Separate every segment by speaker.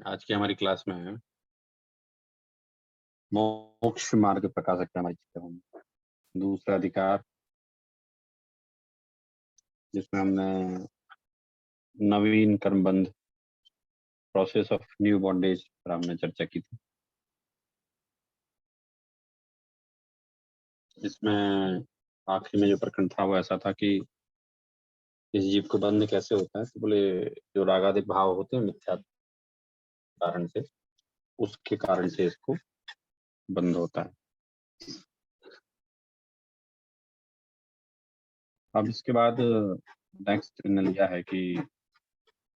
Speaker 1: आज की हमारी क्लास में है मोक्ष मार्ग प्रकाशक हमारी चीजें दूसरा अधिकार, जिसमें हमने नवीन कर्मबंध प्रोसेस ऑफ न्यू बॉन्डेज पर हमने चर्चा की थी। इसमें आखिरी में जो प्रकरण था वो ऐसा था कि इस जीव को बंध कैसे होता है, तो बोले जो रागादिक भाव होते हैं मिथ्या कारण से, उसके कारण से इसको बंध होता है। अब इसके बाद नेक्स्ट इन्होंने लिया है कि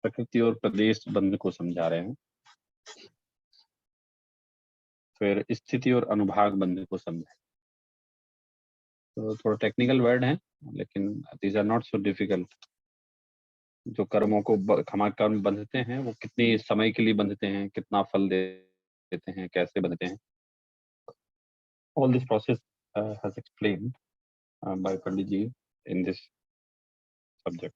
Speaker 1: प्रकृति और प्रदेश बंध को समझा रहे हैं, फिर स्थिति और अनुभाग बंध को समझा। तो थोड़ा टेक्निकल वर्ड है, लेकिन these are not so difficult. जो कर्मों को हमारे कर्म बंधते हैं वो कितने समय के लिए बंधते हैं, कितना फल देते हैं, कैसे बंधते हैं, all this process has explained by Pandit ji in this subject.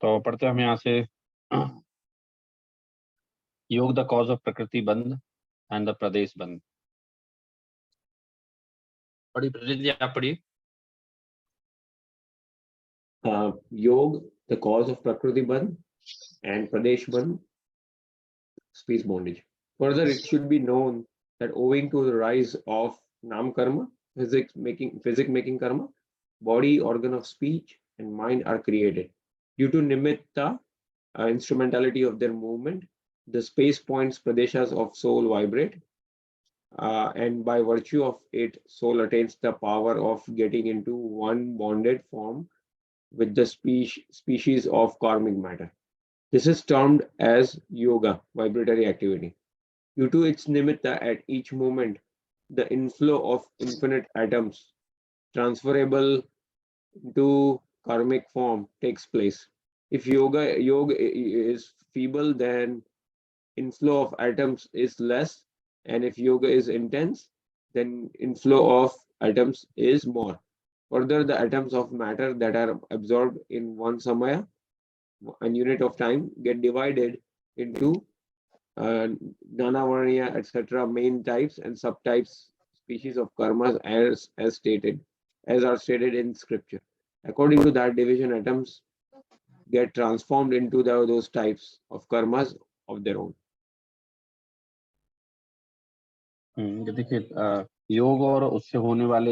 Speaker 1: तो पढ़ते हैं हम यहाँ से योग द कॉज ऑफ प्रकृति बंध एंड द प्रदेश बंध। पढ़ी प्रदेश जी, आप पढ़िए।
Speaker 2: Yog, the cause of Prakriti Bandh, and Pradesh Bandh, space bondage. Further, it should be known that owing to the rise of Nam Karma, physic making karma, body, organ of speech, and mind are created. Due to Nimitta, instrumentality of their movement, the space points, Pradeshas of soul vibrate, and by virtue of it, soul attains the power of getting into one bonded form with the species of karmic matter. This is termed as yoga, vibratory activity. Due to its nimitta at each moment, the inflow of infinite atoms transferable to karmic form takes place. If yoga is feeble, then inflow of atoms is less, and if yoga is intense, then inflow of atoms is more. Further, the atoms of matter that are absorbed in one samaya, one unit of time, get divided into Nanavarniya, etc., main types and subtypes, species of karmas as are stated in scripture. According to that division, atoms get transformed into those types of karmas of their own.
Speaker 1: देखिए योग और उससे होने वाले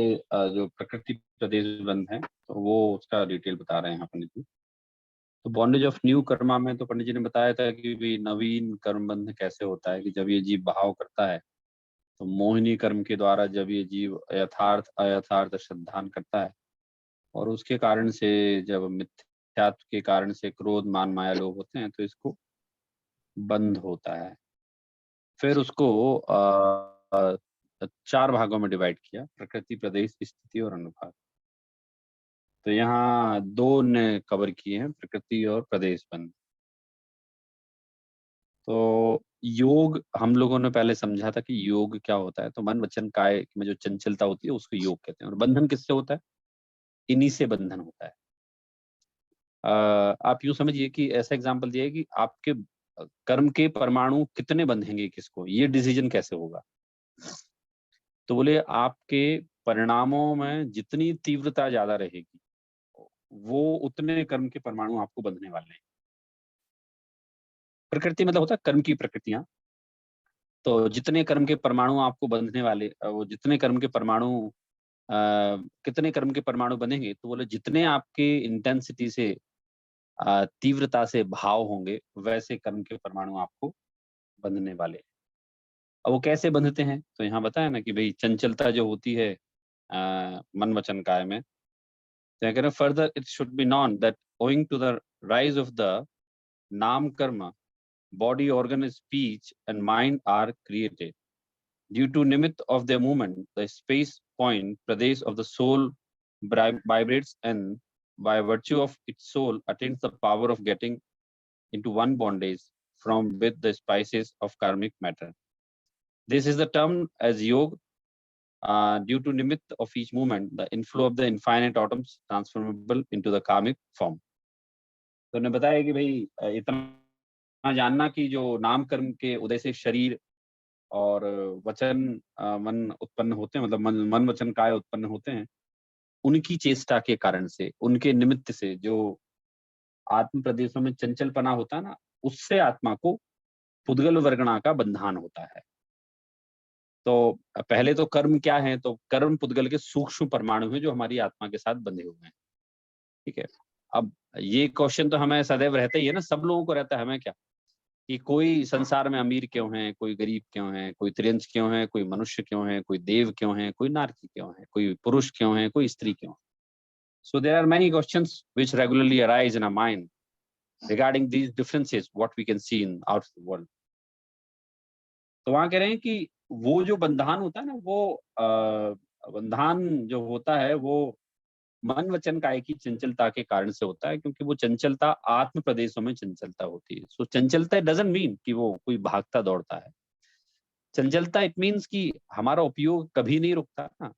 Speaker 1: जो प्रकृति प्रदेश बंध है, तो वो उसका डिटेल बता रहे हैं यहाँ पंडित जी। तो बॉन्डेज ऑफ न्यू कर्मा में तो पंडित जी ने बताया था कि भी नवीन कर्म बंध कैसे होता है, कि जब ये जीव भाव करता है तो मोहिनी कर्म के द्वारा जब ये जीव यथार्थ अयथार्थ श्रद्धान करता है, और उसके कारण से जब मिथ्यात्व के कारण से क्रोध मान माया लोभ होते हैं तो इसको बंध होता है। फिर उसको 4 भागों में डिवाइड किया, प्रकृति, प्रदेश, स्थिति और अनुभाग। तो यहाँ 2 ने कवर किए हैं, प्रकृति और प्रदेश बंध। तो योग हम लोगों ने पहले समझा था कि योग क्या होता है, तो मन वचन काय में जो चंचलता होती है उसको योग कहते हैं। और बंधन किससे होता है? इन्हीं से बंधन होता है। आप यूं समझिए कि ऐसा एग्जाम्पल दिया है कि आपके कर्म के परमाणु कितने बंधेंगे किसको, ये डिसीजन कैसे होगा? तो बोले आपके परिणामों में जितनी तीव्रता ज्यादा रहेगी वो उतने कर्म के परमाणु आपको बंधने वाले हैं। प्रकृति मतलब होता है कर्म की प्रकृतियां। तो जितने कर्म के परमाणु आपको बंधने वाले, वो जितने कर्म के परमाणु कितने कर्म के परमाणु बनेंगे? तो बोले जितने आपके इंटेंसिटी से तीव्रता से भाव होंगे, वैसे कर्म के परमाणु आपको बंधने वाले हैं। अब वो कैसे बंधते हैं? तो यहाँ बताया ना कि भई चंचलता जो होती है मन, वचन, काया में, तो यहाँ कह रहे हैं further it should be known that owing to the rise of the नाम कर्म, body organ, speech, and mind are created. Due to nimitt of their movement, the space point pradesh of the soul vibrates, and by virtue of its soul attains the power of getting into one bondage from with the spices of karmic matter. This is the term as yoga. Due to nimitt of each movement, the inflow of the infinite atoms transformable into the karmic form. तो उन्होंने बताया कि भाई इतना जानना कि जो नाम कर्म के उदय से शरीर और वचन मन उत्पन्न होते हैं, मतलब मन वचन काय उत्पन्न होते हैं, उनकी चेष्टा के कारण से, उनके निमित्त से जो आत्म प्रदेशों में चंचलपना होता है ना, उससे आत्मा को पुद्गल वर्गणा का बंधन होता है। तो पहले तो कर्म क्या है? तो कर्म पुद्गल के सूक्ष्म परमाणु हैं जो हमारी आत्मा के साथ बंधे हुए हैं। ठीक है? अब ये क्वेश्चन तो हमें सदैव रहता ही है ना, सब लोगों को रहता है, हमें क्या? कि कोई संसार में अमीर क्यों है, कोई गरीब क्यों है, कोई त्रियंश क्यों है, कोई मनुष्य क्यों है, कोई देव क्यों है, कोई नारकी क्यों है, कोई पुरुष क्यों है, कोई स्त्री क्यों है? So there are many questions which regularly arise in our mind regarding these differences what we can see in out the world. तो वहां कह रहे हैं कि वो जो बंधन होता है ना, वो बंधन जो होता है वो मन वचन काय की चंचलता के कारण से होता है, क्योंकि वो चंचलता आत्म प्रदेशों में चंचलता होती है। सो चंचलता डजंट मीन कि वो कोई भागता दौड़ता है। चंचलता इट मीन्स कि हमारा उपयोग कभी नहीं रुकता ना।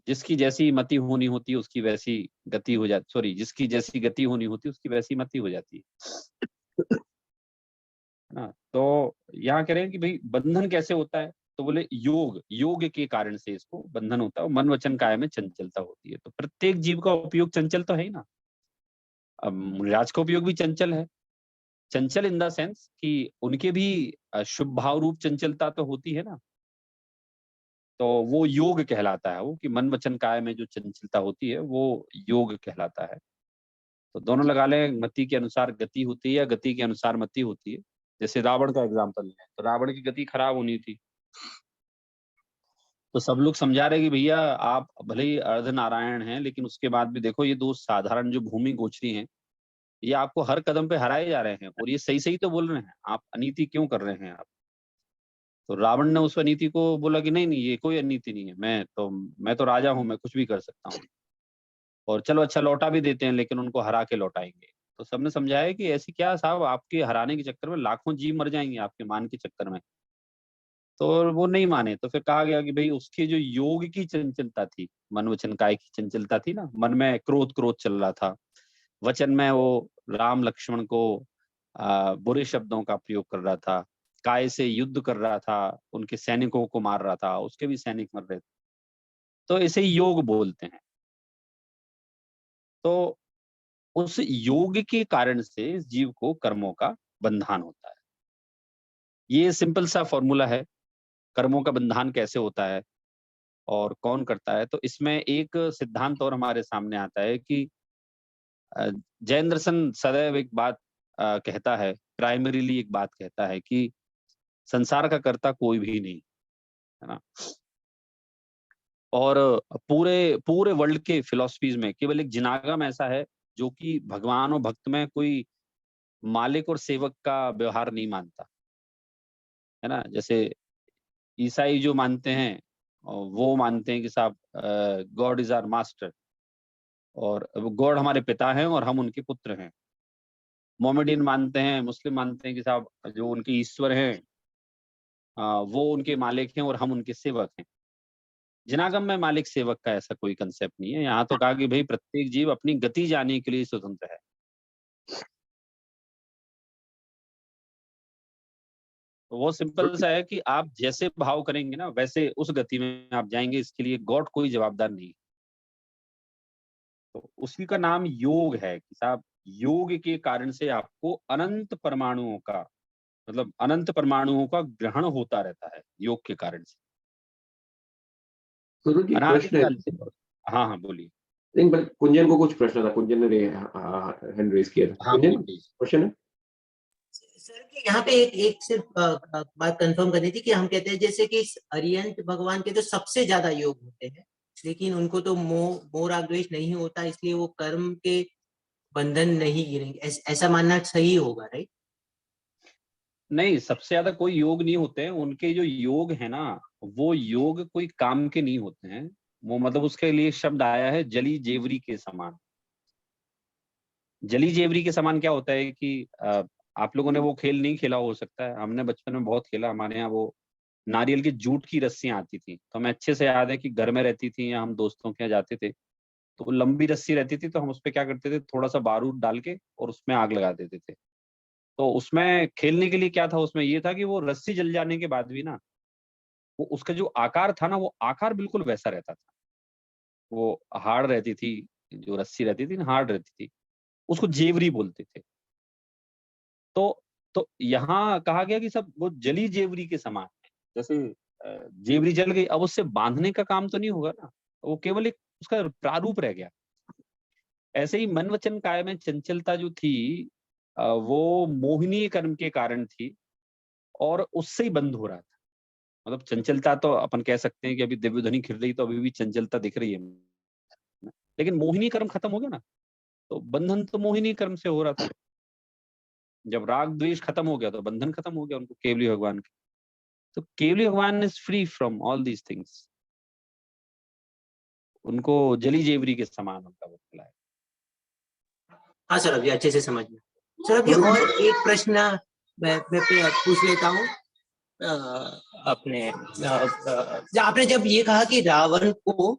Speaker 1: जिसकी जैसी मति होनी होती है उसकी वैसी गति हो जाती, सॉरी, जिसकी जैसी गति होनी होती है उसकी वैसी मति हो जाती है ना। तो यहाँ कह रहे हैं कि भाई बंधन कैसे होता है? तो बोले योग, योग के कारण से इसको बंधन होता है, मन वचन काय में चंचलता होती है। तो प्रत्येक जीव का उपयोग चंचल तो है ही ना। अब राज का उपयोग भी चंचल है। चंचल इन द सेंस कि उनके भी शुभ भाव रूप चंचलता तो होती है ना। तो वो योग कहलाता है, वो कि मन वचन काय में जो चंचलता होती है वो योग कहलाता है। तो दोनों लगा लें, मति के अनुसार गति होती है या गति के अनुसार मति होती है। जैसे रावण का एग्जाम्पल है, तो रावण की गति खराब होनी थी, तो सब लोग समझा रहे कि भैया आप भले ही अर्धनारायण हैं, लेकिन उसके बाद भी देखो ये दो साधारण जो भूमि गोचरी हैं, ये आपको हर कदम पे हराए जा रहे हैं, और ये सही सही तो बोल रहे हैं, आप अनीति क्यों कर रहे हैं आप? तो रावण ने उस अनीति को बोला कि नहीं नहीं, ये कोई अनीति नहीं है, मैं तो राजा हूँ, मैं कुछ भी कर सकता हूँ, और चलो अच्छा लौटा भी देते हैं, लेकिन उनको हरा के लौटाएंगे। तो सबने समझाया कि ऐसी क्या साहब, आपके हराने के चक्कर में लाखों जीव मर जाएंगे आपके मान के चक्कर में। तो वो नहीं माने, तो फिर कहा गया कि भाई उसकी जो योग की चंचलता थी, मन वचन काय की चंचलता थी ना, मन में क्रोध क्रोध चल रहा था, वचन में वो राम लक्ष्मण को बुरे शब्दों का प्रयोग कर रहा था, काय से युद्ध कर रहा था, उनके सैनिकों को मार रहा था, उसके भी सैनिक मर रहे थे, तो इसे योग बोलते हैं। तो उस योग के कारण से इस जीव को कर्मों का बंधन होता है। ये सिंपल सा फॉर्मूला है, कर्मों का बंधन कैसे होता है और कौन करता है। तो इसमें एक सिद्धांत और हमारे सामने आता है कि जैन दर्शन सदैव एक बात कहता है, प्राइमरीली एक बात कहता है कि संसार का कर्ता कोई भी नहीं है ना। और पूरे पूरे वर्ल्ड के फिलॉसफीज में केवल एक जिनागम ऐसा है जो कि भगवान और भक्त में कोई मालिक और सेवक का व्यवहार नहीं मानता है ना। जैसे ईसाई जो मानते हैं, वो मानते हैं कि साहब गॉड इज आवर मास्टर, और गॉड हमारे पिता हैं और हम उनके पुत्र हैं। मोमेडियन मानते हैं, मुस्लिम मानते हैं कि साहब जो उनके ईश्वर हैं, वो उनके मालिक हैं और हम उनके सेवक हैं। जिनागम में मालिक सेवक का ऐसा कोई कंसेप्ट नहीं है। यहाँ तो कहा कि भाई प्रत्येक जीव अपनी गति जाने के लिए स्वतंत्र है। तो वो सिंपल सा है कि आप जैसे भाव करेंगे ना, वैसे उस गति में आप जाएंगे, इसके लिए गॉड कोई जवाबदार नहीं है। तो उसी का नाम योग है कि साहब योग के कारण से आपको अनंत परमाणुओं का, मतलब अनंत परमाणुओं का ग्रहण होता रहता है योग के कारण से।
Speaker 2: गुरु जी
Speaker 1: अनादि
Speaker 2: प्रश्न है।
Speaker 1: काल से। हाँ हाँ बोलिए।
Speaker 2: नहीं, बट कुंजन को कुछ प्रश्न था, कुंजन ने हैंड रेज किया था।
Speaker 1: हाँ
Speaker 2: कुंजन
Speaker 1: प्लीज।
Speaker 2: क्वेश्चन है।
Speaker 3: सर कि यहाँ पे एक एक सिर्फ बात कंफर्म करनी थी कि हम कहते हैं जैसे कि इस अरिहंत भगवान के तो सबसे ज्यादा योग होते हैं, लेकिन उनको तो मोह राग द्वेष नहीं होता, इसलिए वो कर्म के बंधन नहीं गिरेंगे, ऐसा मानना सही होगा, राइट?
Speaker 1: नहीं, सबसे ज्यादा कोई योग नहीं होते हैं, उनके जो योग है ना, वो योग कोई काम के नहीं होते हैं। वो मतलब उसके लिए शब्द आया है जली जेवरी के समान। जली जेवरी के समान क्या होता है कि आप लोगों ने वो खेल नहीं खेला हो सकता है, हमने बचपन में बहुत खेला। हमारे यहाँ वो नारियल की जूट की रस्सियां आती थी, तो हमें अच्छे से याद है कि घर में रहती थी या हम दोस्तों के यहाँ जाते थे, तो वो लंबी रस्सी रहती थी, तो हम उस पे क्या करते थे, थोड़ा सा बारूद डाल के और उसमें आग लगा देते थे। तो उसमें खेलने के लिए क्या था, उसमें ये था कि वो रस्सी जल जाने के बाद भी ना, वो उसका जो आकार था ना, वो आकार बिल्कुल वैसा रहता था। वो हार्ड रहती थी, जो रस्सी रहती थी ना, हार्ड रहती थी। उसको जेवरी बोलते थे। तो यहाँ कहा गया कि सब वो जली जेवरी के समान है। जैसे जेवरी जल गई, अब उससे बांधने का काम तो नहीं होगा ना, वो केवल एक उसका प्रारूप रह गया। ऐसे ही मन वचन काया में चंचलता जो थी, वो मोहिनी कर्म के कारण थी, और उससे ही बंद हो रहा था। मतलब चंचलता तो अपन कह सकते हैं कि अभी दिव्य ध्वनि खिल रही तो अभी भी चंचलता दिख रही है, लेकिन मोहिनी कर्म खत्म हो गया ना, तो बंधन तो मोहिनी कर्म से हो रहा था। जब राग द्वेष खत्म हो गया तो बंधन खत्म हो गया उनको, केवली भगवान के। तो केवली भगवान is free from all these things. उनको जली जेवरी के समान उनका वो खुला है।
Speaker 3: हाँ सर, अभी अच्छे से समझ में। सर अभी
Speaker 2: गुरु जी
Speaker 3: और एक प्रश्न मैं पूछ लेता हूँ। आपने जब ये कहा कि रावण को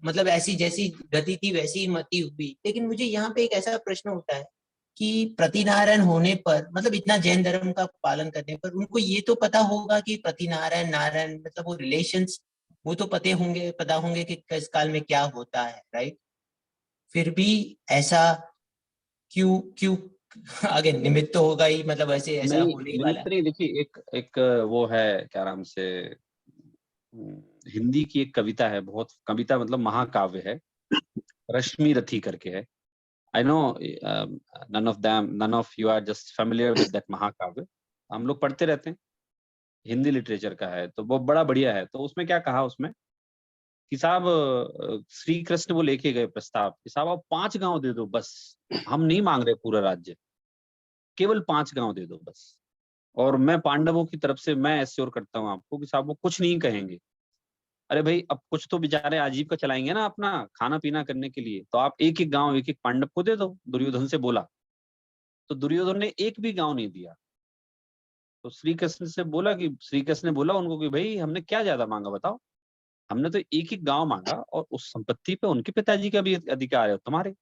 Speaker 3: मतलब ऐसी जैसी गति थी वैसी ही मति हुई, लेकिन मुझे यहाँ पे एक ऐसा प्रश्न होता है कि प्रतिनारायण होने पर, मतलब इतना जैन धर्म का पालन करने पर, उनको ये तो पता होगा कि प्रतिनारायण नारायण मतलब वो रिलेशंस, वो तो पता होंगे कि किस काल में क्या होता है, राइट? फिर भी ऐसा क्यों क्यों आगे निमित्त तो होगा ही, मतलब ऐसे ऐसा
Speaker 1: नहीं,
Speaker 3: होने ही वाला
Speaker 1: निमित्त
Speaker 3: है।
Speaker 1: नहीं, देखिए एक एक वो है, क्या नाम से, हिंदी की एक कविता है, बहुत कविता मतलब महाकाव्य है, रश्मि रथी करके है। I know none of you are just familiar with that महाकाव्य। हम लोग पढ़ते रहते हैं, हिंदी लिटरेचर का है, तो वो बड़ा बढ़िया है। तो उसमें क्या कहा, उसमें कि साहब श्री कृष्ण वो लेके गए प्रस्ताव कि साहब आप 5 गांव दे दो बस, हम नहीं मांग रहे पूरा राज्य, केवल 5 गांव दे दो बस। और मैं पांडवों की तरफ से मैं एश्योर करता हूँ आपको कि साहब वो कुछ नहीं कहेंगे। अरे भाई, अब कुछ तो बेचारे आजीविका चलाएंगे ना अपना खाना पीना करने के लिए, तो आप एक एक गांव एक एक पांडव को दे दो, दुर्योधन से बोला। तो दुर्योधन ने एक भी गांव नहीं दिया। तो श्री कृष्ण ने बोला उनको कि भाई हमने क्या ज्यादा मांगा बताओ, हमने तो एक ही गांव मांगा, और उस संपत्ति पे उनके पिताजी का भी अधिकार है तुम्हारे।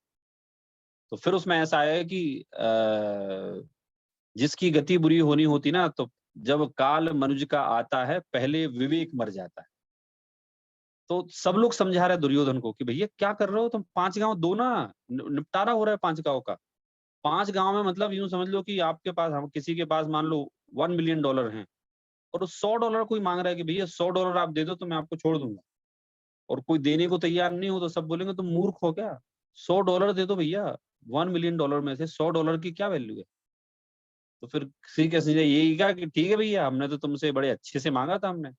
Speaker 1: तो फिर उसमें ऐसा आया है कि जिसकी गति बुरी होनी होती ना, तो जब काल मनुज का आता है पहले विवेक मर जाता है। तो सब लोग समझा रहे दुर्योधन को कि भैया क्या कर रहे हो तुम, 5 गांव दो ना, निपटारा हो रहा है 5 गांव का। 5 गांव में मतलब यूं समझ लो कि आपके पास, हम किसी के पास मान लो $1 मिलियन हैं, और उस $100 कोई मांग रहा है कि भैया $100 आप दे दो तो मैं आपको छोड़ दूंगा, और कोई देने को तैयार नहीं हो, तो सब बोलेंगे तुम मूर्ख हो क्या, $100 दे दो भैया। $1 मिलियन में से $100 की क्या वैल्यू है। तो फिर श्री कृष्ण ने यही कहा कि ठीक है भैया, हमने तो तुमसे बड़े अच्छे से मांगा था हमने,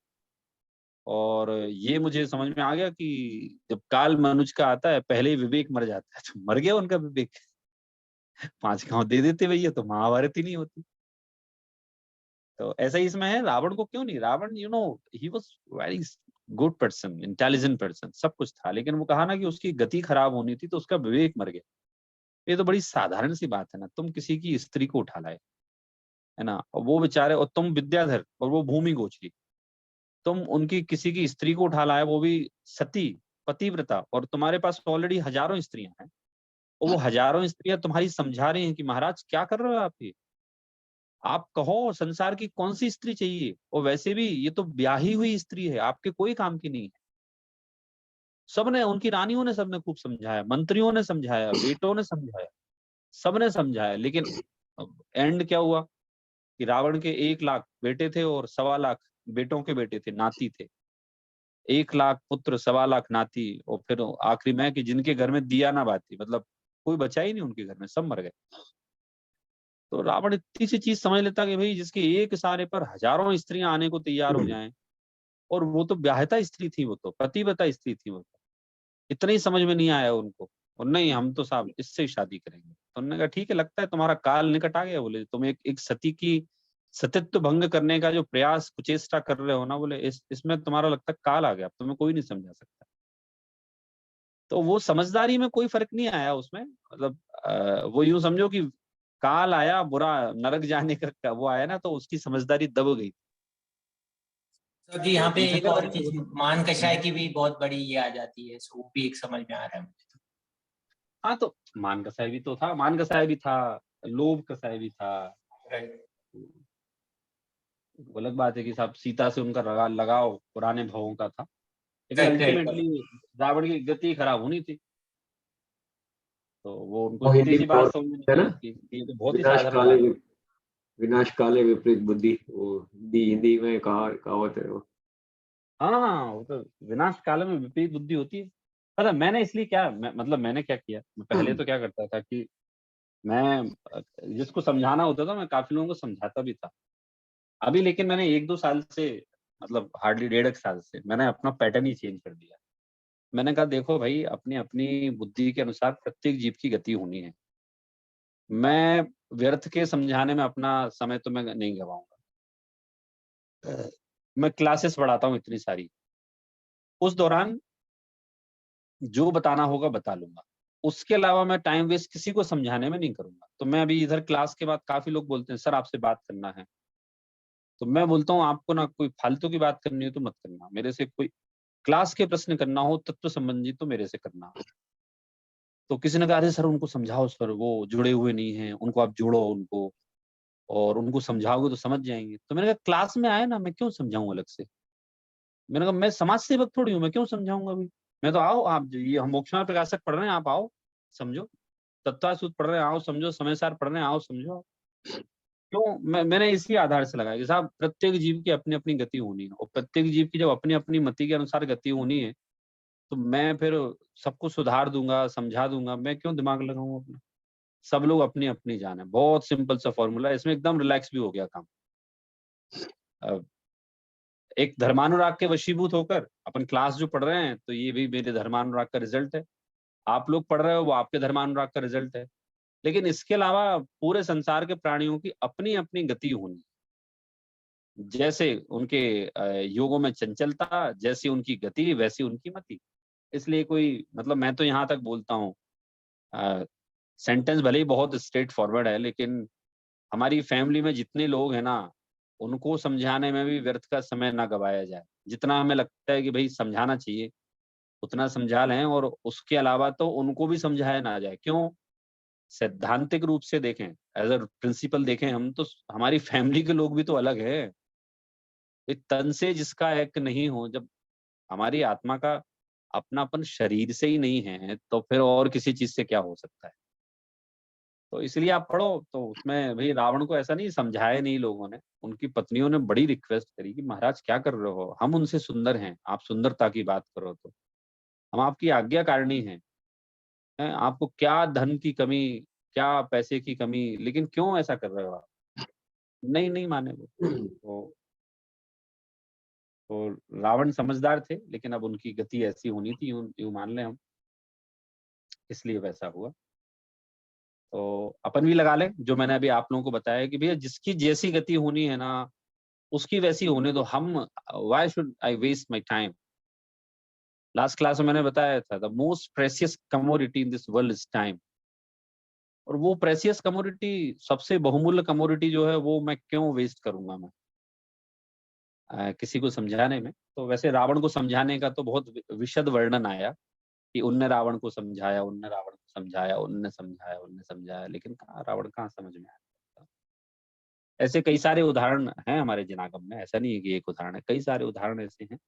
Speaker 1: और ये मुझे समझ में आ गया कि जब काल मनुज का आता है पहले ही विवेक मर जाता है, तो मर गया उनका विवेक। 5 गांव दे देते भैया तो महाभारत ही नहीं होती। तो ऐसा ही इसमें है, रावण को क्यों नहीं, रावण ही was very good person, intelligent person, सब कुछ था, लेकिन वो कहा ना कि उसकी गति खराब होनी थी तो उसका विवेक मर गया। ये तो बड़ी साधारण सी बात है ना, तुम किसी की स्त्री को उठा लाए, है ना, और वो बेचारे, और तुम विद्याधर और वो भूमि गोचरी, तुम उनकी किसी की स्त्री को उठा लाए, वो भी सती पतिव्रता, और तुम्हारे पास ऑलरेडी हजारों स्त्रियां हैं, और वो हजारों स्त्रियां तुम्हारी समझा रही हैं कि महाराज क्या कर रहे हो आप ये, आप कहो संसार की कौन सी स्त्री चाहिए, और वैसे भी ये तो ब्याही हुई स्त्री है, आपके कोई काम की नहीं है। सबने, उनकी रानियों ने, सबने खूब समझाया, मंत्रियों ने समझाया, बेटों ने समझाया, सबने समझाया, लेकिन एंड क्या हुआ कि रावण के 1 लाख बेटे थे और 1.25 लाख बेटों के बेटे थे, नाती थे। 1 लाख पुत्र 1.25 लाख नाती, और फिर आखिरी में कि जिनके घर में दिया ना बाती, मतलब कोई बचा ही नहीं उनके घर में, सब मर गए। तो रावण इतनी सी चीज समझ लेता कि भाई जिसके एक इशारे पर हजारों स्त्रियां आने को तैयार हो जाएं, और वो तो ब्याहता स्त्री थी, वो तो पतिव्रता स्त्री थी, वो तो इतना ही समझ में नहीं आया उनको। और नहीं, हम तो साहब इससे ही शादी करेंगे। तो उन्होंने कहा ठीक है, लगता है तुम्हारा काल निकट आ गया। बोले तुम एक सती की सतीत्व भंग करने का जो प्रयास कुचेष्टा कर रहे हो ना, बोले इसमें तुम्हारा लगता है काल आ गया, अब तुम्हें कोई नहीं समझा सकता। तो वो समझदारी में कोई फर्क नहीं आया उसमें, मतलब वो यूं समझो कि काल आया, बुरा नरक जाने का वो आया ना, तो उसकी समझदारी दब गई।
Speaker 3: तो जी यहाँ पे
Speaker 1: उनसे
Speaker 3: एक
Speaker 1: कहा
Speaker 3: और
Speaker 1: भाई
Speaker 3: चीज मान कषाय की भी बहुत बड़ी ये आ जाती है, सो वो भी एक समझ में आ रहा है मुझे।
Speaker 1: हाँ, तो मान कसाय भी तो था, मान कसाय भी था, लोभ कसाय भी था।
Speaker 3: राइट।
Speaker 1: वो अलग बात है कि साहब सीता से उनका लगाव पुराने भावों का था, लेकिन
Speaker 3: राइट राइट।
Speaker 1: अल्टीमेटली रावण की गति खराब होनी थी। तो वो उनको
Speaker 2: वो
Speaker 1: इतनी
Speaker 2: हिंदी
Speaker 1: सी
Speaker 2: में
Speaker 1: बात
Speaker 2: और
Speaker 1: समझ में
Speaker 2: है
Speaker 1: नहीं
Speaker 2: ना,
Speaker 1: आई कि ये तो बहुत ही
Speaker 2: विनाश
Speaker 1: साधारण
Speaker 2: काले
Speaker 1: बात है।
Speaker 2: विनाश काले विपरीत बुद्धि, वो हिंदी हिंदी में कहावत है वो।
Speaker 1: हाँ, वो तो विनाश काल में विपरीत बुद्धि होती है। पता है, मैंने इसलिए क्या मतलब मैंने क्या किया, मैं पहले तो क्या करता था कि मैं जिसको समझाना होता था मैं काफ़ी लोगों को समझाता भी था। अभी लेकिन मैंने 1-2 साल से, मतलब हार्डली 1.5 साल से मैंने अपना पैटर्न ही चेंज कर दिया। मैंने कहा देखो भाई, अपनी-अपनी बुद्धि के अनुसार प्रत्येक जीव की गति होनी है। मैं व्यर्थ के समझाने में अपना समय तो मैं नहीं गँवाऊँगा। मैं क्लासेस पढ़ाता हूँ इतनी सारी, उस दौरान जो बताना होगा बता लूँगा। उसके अलावा मैं टाइम वेस्ट किसी को समझाने में नहीं करूँगा। तो मैं अभी इधर क्लास के बाद काफ़ी लोग बोलते हैं, सर आपसे बात करना है। तो मैं बोलता हूँ आपको ना कोई फालतू की बात करनी हो तो मत करना। मेरे से कोई क्लास के प्रश्न करना हो तत्व संबंधी तो मेरे से करना। तो किसी ने कहा अरे सर उनको समझाओ सर, वो जुड़े हुए नहीं हैं, उनको आप जोड़ो उनको, और उनको समझाओगे तो समझ जाएँगे। तो मैंने कहा क्लास में आए ना, मैं क्यों समझाऊँ अलग से? मैंने कहा मैं समाज सेवक थोड़ी हूँ, मैं क्यों समझाऊँगा अभी? मैं तो आओ, आप ये हम मोक्षमार्ग प्रकाशक पढ़ रहे हैं, आप आओ, समझो। तत्वासूत्र पढ़ रहे हैं, आओ समझो। समय सार पढ़ रहे हैं, आओ समझो। क्यों? मैंने इसी आधार से लगाया कि साहब प्रत्येक जीव की अपनी-अपनी गति होनी है, और प्रत्येक जीव की जब अपनी-अपनी मति के अनुसार गति होनी है, तो मैं फिर सबको सुधार दूँगा, समझा दूँगा, मैं क्यों दिमाग लगाऊँ अपना? सब लोग अपनी-अपनी जाने। बहुत सिंपल सा फ़ॉर्मूला है, इसमें एकदम रिलैक्स भी हो गया काम। अ, एक धर्मानुराग के वशीभूत होकर अपन क्लास जो पढ़ रहे हैं, तो ये भी मेरे धर्मानुराग का रिज़ल्ट है। आप लोग पढ़ रहे हो, वो आपके धर्मानुराग का रिज़ल्ट है। लेकिन इसके अलावा पूरे संसार के प्राणियों की अपनी-अपनी गति होनी। जैसे उनके योगों में चंचलता, जैसी उनकी गति, वैसी उनकी मति। इसलिए कोई, मतलब मैं तो यहाँ तक बोलता हूँ, अ, सेंटेंस भले ही बहुत स्ट्रेट फॉरवर्ड है, लेकिन हमारी फैमिली में जितने लोग हैं ना, उनको समझाने में भी व्यर्थ का समय ना गवाया जाए। जितना हमें लगता है कि भई समझाना चाहिए, उतना समझा लें, और उसके अलावा तो उनको भी समझाया ना जाए। क्यों? सैद्धांतिक रूप से देखें, एज़ अ प्रिंसिपल देखें, हम तो हमारी फैमिली के लोग भी तो अलग हैं। एक तन से जिसका एक नहीं हो, जब हमारी आत्मा का अपनापन शरीर से ही नहीं है, तो फिर और किसी चीज़ से क्या हो सकता है? तो इसलिए आप पढ़ो, तो उसमें भई रावण को ऐसा नहीं समझाया नहीं लोगों ने, उनकी पत्नियों ने बड़ी रिक्वेस्ट करी कि महाराज क्या कर रहे हो? हम उनसे सुंदर हैं, आप सुंदरता की बात करो तो। हम आपकी आज्ञाकारिणी हैं, आपको क्या धन की कमी, क्या पैसे की कमी, लेकिन क्यों ऐसा कर रहे हो आप? नहीं, नहीं माने वो। तो रावण समझदार थे, लेकिन अब उनकी गति ऐसी होनी थी, यूँ यूँ मान लें हम, इसलिए वैसा हुआ। तो अपन भी लगा लें, जो मैंने अभी आप लोगों को बताया कि भैया जिसकी जैसी गति होनी है ना, उसकी वैसी होने दो। हम why should I waste my time? Last class में मैंने बताया था, the most precious commodity in this world is time. और वो प्रेशियस कमोडिटी, सबसे बहुमूल्य कमोडिटी जो है, वो मैं क्यों वेस्ट करूँगा मैं किसी को समझाने में। तो वैसे रावण को समझाने का तो बहुत विशद वर्णन आया कि उनने रावण को समझाया, उनने रावण को समझाया, उनने समझाया, उनने समझाया, लेकिन कहाँ रावण कहाँ समझ में आया। ऐसे कई सारे उदाहरण हैं हमारे जिनागम में, ऐसा नहीं है कि एक उदाहरण है, कई सारे उदाहरण ऐसे हैं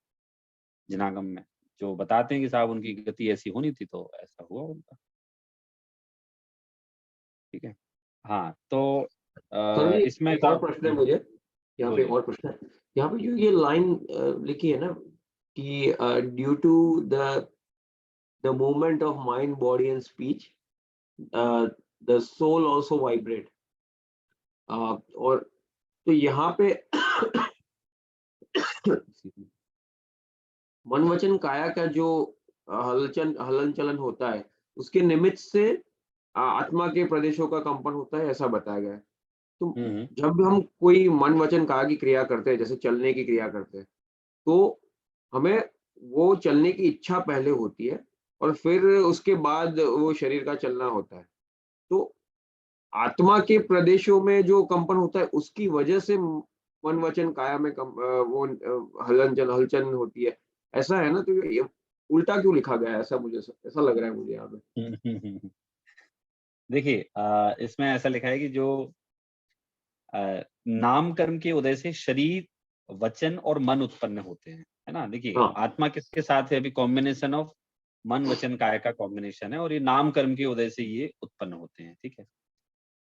Speaker 1: जिनागम में, जो बताते हैं कि साहब उनकी गति ऐसी होनी थी तो ऐसा हुआ उनका। ठीक है? हाँ, तो
Speaker 2: सर जी,
Speaker 1: इसमें
Speaker 2: एक और प्रश्न है मुझे, यहाँ पे एक
Speaker 1: बोलिए।
Speaker 2: और प्रश्न है। यहाँ पे जो ये लाइन लिखी है ना कि due to the movement of mind, body and speech, the soul also vibrate. और तो यहाँ पे मन वचन काया का जो हलन चलन होता है, उसके निमित्त से आत्मा के प्रदेशों का कंपन होता है, ऐसा बताया गया है। तो जब हम कोई मन वचन काया की क्रिया करते हैं, जैसे चलने की क्रिया करते हैं, तो हमें वो चलने की इच्छा पहले होती है और फिर उसके बाद वो शरीर का चलना होता है। तो आत्मा के प्रदेशों में जो कंपन होता है, उसकी वजह से मन वचन काया में वो हलचल होती है, ऐसा है ना? तो ये उल्टा क्यों लिखा गया है, ऐसा मुझे ऐसा लग रहा है मुझे यहाँ पे।
Speaker 1: देखिए इसमें ऐसा लिखा है कि जो नाम कर्म के उदय से शरीर, वचन और मन उत्पन्न होते हैं, है ना? देखिए
Speaker 2: हाँ।
Speaker 1: आत्मा किसके साथ है? अभी कॉम्बिनेशन ऑफ मन वचन काया का कॉम्बिनेशन है और ये नाम कर्म के उदय से ये उत्पन्न होते हैं, ठीक है?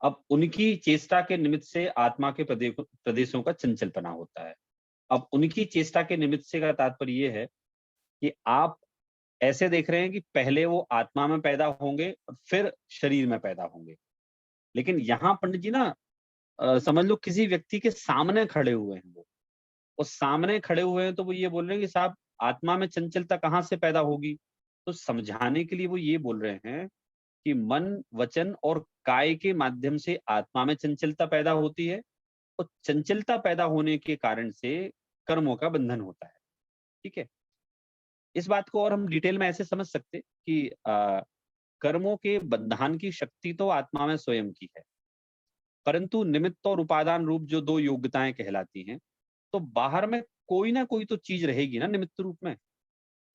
Speaker 1: अब उनकी चेष्टा के निमित्त से आत्मा के प्रदेशों का चंचलपना होता है। अब उनकी चेष्टा के निमित्त से का तात्पर्य ये है कि आप ऐसे देख रहे हैं कि पहले वो आत्मा में पैदा होंगे और फिर शरीर में पैदा होंगे। लेकिन यहाँ पंडित जी ना समझ लो किसी व्यक्ति के सामने खड़े हुए हैं वो। सामने खड़े हुए हैं तो वो ये बोल रहे हैं कि साहब आत्मा में चंचलता कहाँ से पैदा होगी? तो समझाने के लिए वो ये बोल रहे हैं कि मन, वचन और काय के माध्यम से आत्मा में चंचलता पैदा होती है और चंचलता पैदा होने के कारण से कर्मों का बंधन होता है, ठीक है? इस बात को और हम डिटेल में ऐसे समझ सकते कि कर्मों के बंधन की शक्ति तो आत्मा में स्वयं की है, परंतु निमित्त और उपादान रूप जो दो योग्यताएं कहलाती हैं, तो बाहर में कोई ना कोई तो चीज रहेगी ना निमित्त रूप में।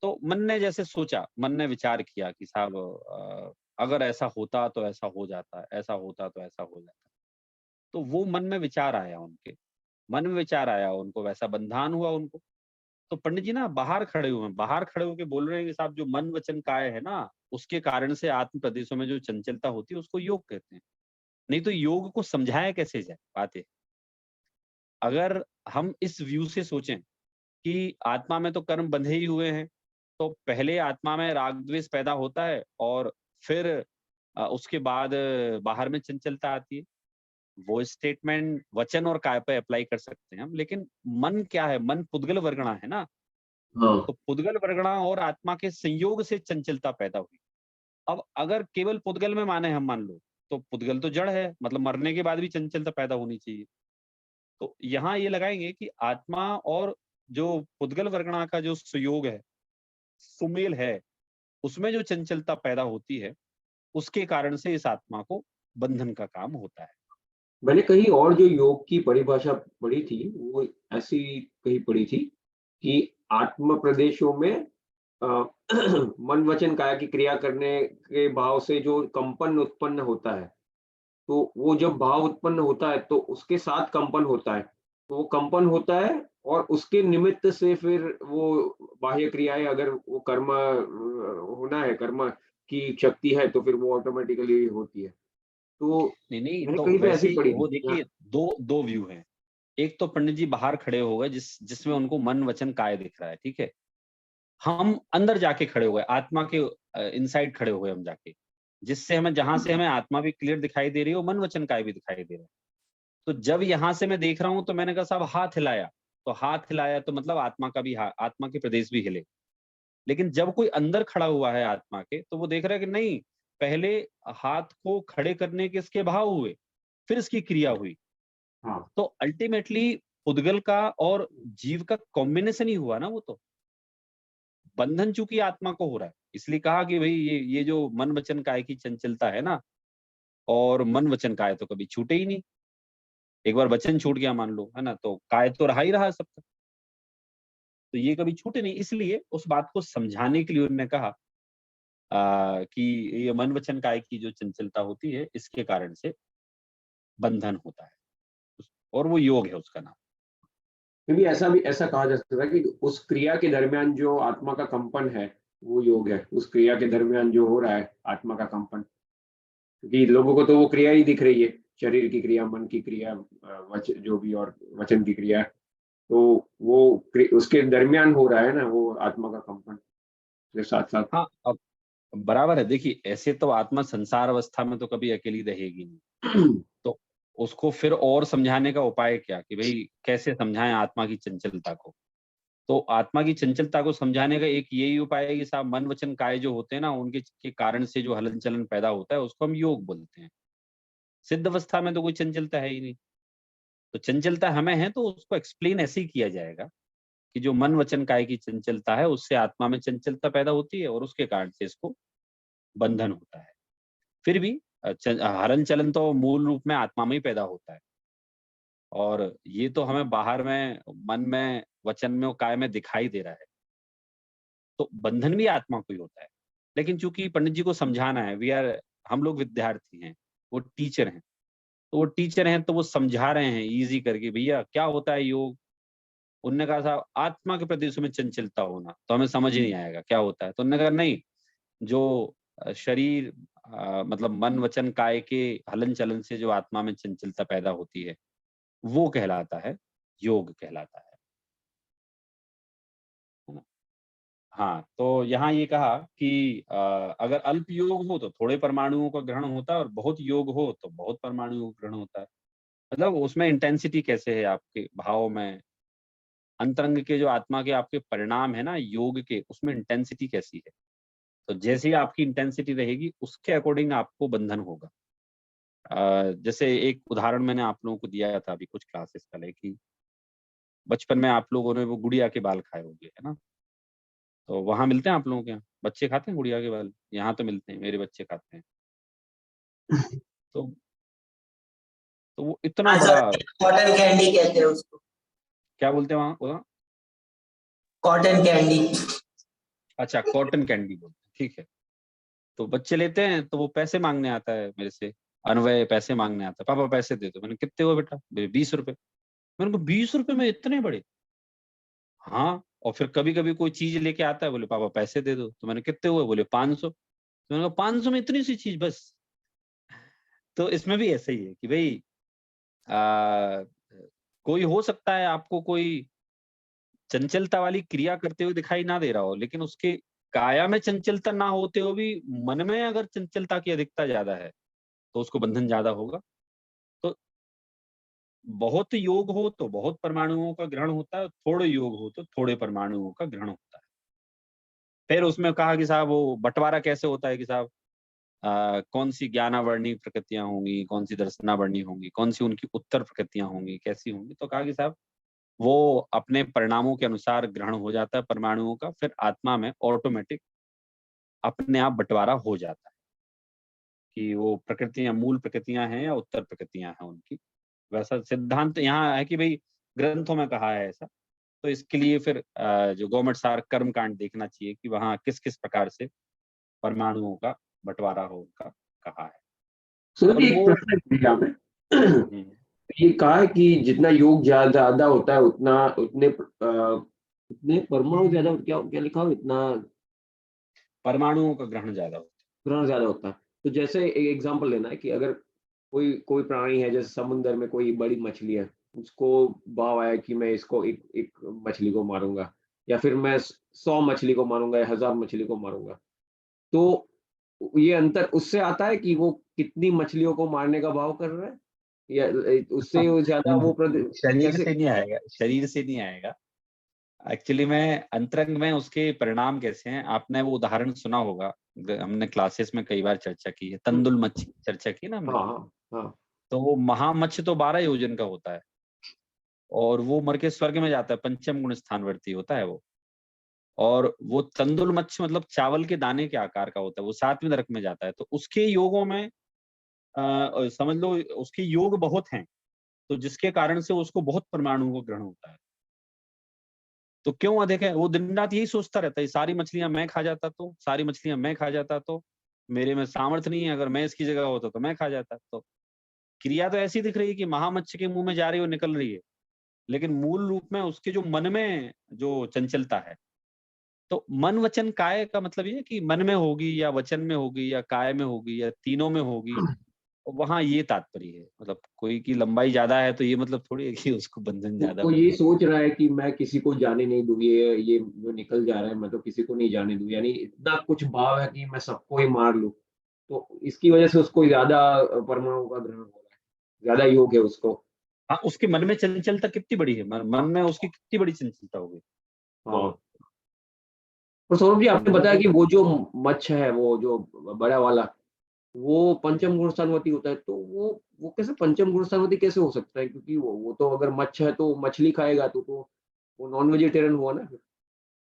Speaker 1: तो मन ने जैसे सोचा, मन ने विचार किया कि साहब अगर ऐसा होता तो ऐसा हो जाता, ऐसा होता तो ऐसा हो जाता। तो वो मन में विचार आया उनके, मन में विचार आया उनको, वैसा बंधन हुआ उनको। तो पंडित जी ना बाहर खड़े हुए हैं, बाहर खड़े होके बोल रहे हैं कि साहब जो मन वचन काय है ना, उसके कारण से आत्म प्रदेशों में जो चंचलता होती है उसको योग कहते हैं। नहीं तो योग को समझाया कैसे जाए? बात है, अगर हम इस व्यू से सोचें कि आत्मा में तो कर्म बंधे ही हुए हैं, तो पहले आत्मा में राग द्वेष पैदा होता है और फिर उसके बाद बाहर में चंचलता आती है। वो स्टेटमेंट वचन और काय पे अप्लाई कर सकते हैं हम, लेकिन मन क्या है? मन पुद्गल वर्गणा है ना,
Speaker 2: हाँ।
Speaker 1: तो पुद्गल वर्गणा और आत्मा के संयोग से चंचलता पैदा हुई। अब अगर केवल पुद्गल में माने हम, मान लो, तो पुद्गल तो जड़ है, मतलब मरने के बाद भी चंचलता पैदा होनी चाहिए। तो यहाँ ये लगाएंगे कि आत्मा और जो पुद्गल वर्गणा का जो सुयोग है, सुमेल है, उसमें जो चंचलता पैदा होती है, उसके कारण से इस आत्मा को बंधन का काम होता है।
Speaker 2: मैंने कहीं और जो योग की परिभाषा पढ़ी थी, वो ऐसी कहीं पढ़ी थी कि आत्म प्रदेशों में अ, मन वचन काया की क्रिया करने के भाव से जो कंपन उत्पन्न होता है, तो वो जब भाव उत्पन्न होता है तो उसके साथ कंपन होता है। तो वो कंपन होता है और उसके निमित्त से फिर वो बाह्य क्रियाएँ, अगर वो कर्म होना है, कर्म की शक्ति है, तो फिर वो ऑटोमेटिकली होती है। तो
Speaker 1: नहीं नहीं,
Speaker 2: मैंने
Speaker 1: तो
Speaker 2: कहीं पे
Speaker 1: वैसे
Speaker 2: ऐसी
Speaker 1: ही
Speaker 2: पढ़ी
Speaker 1: वो
Speaker 2: थी। हाँ।
Speaker 1: देखिए दो दो व्यू हैं। एक तो पंडित जी बाहर खड़े हो गए जिसमें उनको मन वचन काय दिख रहा है, ठीक है? हम अंदर जाके खड़े हो गए, आत्मा के इनसाइड खड़े हो गए हम जाके, जिससे हमें, जहां से हमें आत्मा भी क्लियर दिखाई दे रही है और मन वचन काय भी दिखाई दे रहा है। तो जब यहाँ से मैं देख रहा हूँ तो मैंने कहा साहब हाथ हिलाया, तो हाथ हिलाया तो मतलब आत्मा का भी आत्मा के प्रदेश भी हिले। लेकिन जब कोई अंदर खड़ा हुआ है आत्मा के, तो वो देख रहा है कि नहीं, पहले हाथ को खड़े करने के इसके भाव हुए, फिर इसकी क्रिया हुई।
Speaker 2: हाँ।
Speaker 1: तो अल्टीमेटली उद्गल का और जीव का कॉम्बिनेशन ही हुआ ना, वो तो बंधन चूंकि आत्मा को हो रहा है, इसलिए कहा कि भाई ये जो मन वचन काय की चंचलता है ना, और मन वचन काय तो कभी छूटे ही नहीं। एक बार वचन छूट गया मान लो, है ना, तो काय तो रहा ही रहा सबका, तो ये कभी छूटे नहीं। इसलिए उस बात को समझाने के लिए उन्होंने कहा कि ये मन वचन काय की जो चंचलता होती है, इसके कारण से बंधन होता है, और वो योग है उसका नाम।
Speaker 2: क्योंकि ऐसा कहा जा सकता है कि उस क्रिया के दरमियान जो आत्मा का कंपन है, वो योग है। उस क्रिया के दरमियान जो हो रहा है आत्मा का कंपन, क्योंकि लोगों को तो वो क्रिया ही दिख रही है, शरीर की क्रिया, मन की क्रिया, जो भी और वचन की क्रिया। तो वो उसके दरमियान हो रहा है ना, वो आत्मा का कंपन के साथ साथ।
Speaker 1: हाँ, अब बराबर है। देखिए, ऐसे तो आत्मा संसार अवस्था में तो कभी अकेली रहेगी नहीं। तो उसको फिर और समझाने का उपाय क्या, कि भाई कैसे समझाएं आत्मा की चंचलता को? तो आत्मा की चंचलता को समझाने का एक यही उपाय है कि साहब मन वचन काय जो होते हैं ना, उनके के कारण से जो हलन चलन पैदा होता है उसको हम योग बोलते हैं। सिद्ध अवस्था में तो कोई चंचलता है ही नहीं। तो चंचलता हमें है तो उसको एक्सप्लेन ऐसे ही किया जाएगा कि जो मन वचन काय की चंचलता है उससे आत्मा में चंचलता पैदा होती है और उसके कारण से इसको बंधन होता है। फिर भी हलन चलन तो मूल रूप में आत्मा में ही पैदा होता है, और ये तो हमें बाहर में मन में वचन में और काय में दिखाई दे रहा है। तो बंधन भी आत्मा को ही होता है। लेकिन चूंकि पंडित जी को समझाना है, हम लोग विद्यार्थी हैं, वो टीचर हैं। तो वो टीचर हैं तो वो समझा रहे हैं इजी करके, भैया क्या होता है योग। उनने कहा साहब आत्मा के प्रति उसमें चंचलता होना, तो हमें समझ ही नहीं आएगा क्या होता है। तो उन्होंने कहा नहीं, जो शरीर मतलब मन वचन काय के हलन चलन से जो आत्मा में चंचलता पैदा होती है वो कहलाता है योग कहलाता है ना। हाँ, तो यहाँ ये कहा कि अगर अल्प योग हो तो थोड़े परमाणुओं का ग्रहण होता है, और बहुत योग हो तो बहुत परमाणुओं का ग्रहण होता है। मतलब उसमें इंटेंसिटी कैसे है आपके भाव में, अंतरंग के जो आत्मा के आपके परिणाम है ना योग के, उसमें इंटेंसिटी कैसी है। तो जैसी आपकी इंटेंसिटी रहेगी उसके अकॉर्डिंग आपको बंधन होगा। जैसे एक उदाहरण मैंने आप लोगों को दिया था अभी कुछ क्लासेस पहले, कि बचपन में आप लोगों ने वो गुड़िया के बाल खाए होंगे, है ना। तो वहां मिलते हैं आप लोगों के यहाँ, बच्चे खाते हैं गुड़िया के बाल? यहाँ तो मिलते हैं, मेरे बच्चे खाते हैं। तो तो वो इतना
Speaker 3: हाँ
Speaker 1: बड़ा,
Speaker 3: सर, कॉटन कैंडी कहते हैं उसको।
Speaker 1: क्या बोलते हैं वहाँ वहाँ?
Speaker 3: Cotton candy.
Speaker 1: अच्छा, कॉटन कैंडी बोलते हैं, ठीक है। तो बच्चे लेते हैं तो वो पैसे मांगने आता है मेरे से, अनवय पैसे मांगने आता है, पापा पैसे दे दो। मैंने कितने हुए बेटा? 20 रुपए। मैंने कहा 20 रुपए में इतने बड़े? हाँ। और फिर कभी कभी कोई चीज लेके आता है, बोले पापा पैसे दे दो। तो मैंने कितने हुए? बोले 500। तो मैंने कहा 500 में इतनी सी चीज बस? तो इसमें भी ऐसा ही है कि भाई आ, कोई हो सकता है आपको कोई चंचलता वाली क्रिया करते हुए दिखाई ना दे रहा हो, लेकिन उसके काया में चंचलता ना होते हुए भी मन में अगर चंचलता की अधिकता ज्यादा है तो उसको बंधन ज्यादा होगा। तो बहुत योग हो तो बहुत परमाणुओं का ग्रहण होता है, थोड़े योग हो तो थोड़े परमाणुओं का ग्रहण होता है। फिर उसमें कहा कि साहब वो बंटवारा कैसे होता है, कि साहब कौन सी ज्ञानावर्णी प्रकृतियां होंगी, कौन सी दर्शनावर्णी होंगी, कौन सी उनकी उत्तर प्रकृतियां होंगी, कैसी होंगी। तो कहा कि साहब वो अपने परिणामों के अनुसार ग्रहण हो जाता है परमाणुओं का, फिर आत्मा में ऑटोमेटिक अपने आप बंटवारा हो जाता है कि वो प्रकृतियां मूल प्रकृतियां हैं या उत्तर प्रकृतियां हैं उनकी। वैसा सिद्धांत यहाँ है कि भाई ग्रंथों में कहा है ऐसा। तो इसके लिए फिर जो गवर्नमेंट सार कर्म कांड देखना चाहिए कि वहाँ किस किस प्रकार से परमाणुओं का बंटवारा हो उनका कहा है।
Speaker 2: सुनो
Speaker 1: और
Speaker 2: जी, एक
Speaker 1: वो
Speaker 2: प्रश्न है यहाँ पे।
Speaker 1: हम्म,
Speaker 2: ये कहा है कि जितना योग ज्यादा होता है उतना उतने परमाणु ज्यादा, क्या क्या लिखा हो, इतना
Speaker 1: परमाणुओं का ग्रहण ज्यादा होता
Speaker 2: ग्रहण ज्यादा होता है। तो जैसे एक एग्जांपल लेना है कि अगर कोई कोई प्राणी है, जैसे समुद्र में कोई बड़ी मछली है, उसको भाव आया कि मैं इसको एक एक मछली को मारूंगा, या फिर मैं 100 मछली को मारूंगा या 1000 मछली को मारूंगा। तो ये अंतर उससे आता है कि वो कितनी मछलियों को मारने का भाव कर रहा है, या उससे वो ज्यादा वो
Speaker 1: है। शरीर
Speaker 2: कैसे?
Speaker 1: से नहीं आएगा, शरीर से नहीं आएगा। एक्चुअली में अंतरंग में उसके परिणाम कैसे हैं, आपने वो उदाहरण सुना होगा, हमने क्लासेस में कई बार चर्चा की है, तंदुल मच्छी चर्चा की ना हमने।
Speaker 2: हाँ हाँ हाँ।
Speaker 1: तो वो महामच्छ तो 12 योजन का होता है, और वो मर के स्वर्ग में जाता है, पंचम गुण स्थानवर्ती होता है वो। और वो तंदुल मच्छ मतलब चावल के दाने के आकार का होता है, वो 7वें नरक में जाता है। तो उसके योगों में समझ लो उसके योग बहुत हैं, तो जिसके कारण से उसको बहुत परमाणुओं को ग्रहण होता है। तो क्यों अधिक है, वो दिन रात यही सोचता रहता है, सारी मछलियां मैं खा जाता तो, सारी मछलियां मैं खा जाता तो, मेरे में सामर्थ्य नहीं है, अगर मैं इसकी जगह होता तो मैं खा जाता। तो क्रिया तो ऐसी दिख रही है कि महामच्छ के मुंह में जा रही है, वो निकल रही है, लेकिन मूल रूप में उसके जो मन में जो चंचलता है। तो मन वचन काय का मतलब ये है कि मन में होगी या वचन में होगी या काय में होगी या तीनों में होगी, वहाँ ये तात्पर्य है, मतलब कोई की लंबाई ज्यादा है तो ये मतलब थोड़ी है कि उसको बंधन ज्यादा
Speaker 2: वो
Speaker 1: हो।
Speaker 2: ये सोच रहा है कि मैं किसी को जाने नहीं दूँ, ये जो निकल जा रहा है मैं तो किसी को नहीं जाने दूँ, यानी इतना कुछ भाव है कि मैं सबको ही मार लूँ। तो इसकी वजह से उसको ज़्यादा परमाणु का ग्रहण हो रहा है, ज़्यादा योग है उसको।
Speaker 1: हाँ, उसके मन में चंचलता कितनी बड़ी है, मन में उसकी कितनी बड़ी चंचलता होगी।
Speaker 2: हाँ। और सौरभ जी, आपने
Speaker 1: वो
Speaker 2: बताया
Speaker 1: तो
Speaker 2: कि वो जो मच्छ है, वो जो बड़ा वाला, वो पंचम गुण स्थानवती होता है, तो वो कैसे पंचम गुण स्थानवती कैसे हो सकता है? क्योंकि वो तो अगर मच्छ है तो मछली खाएगा, तो वो नॉन वेजिटेरियन हुआ ना फिर।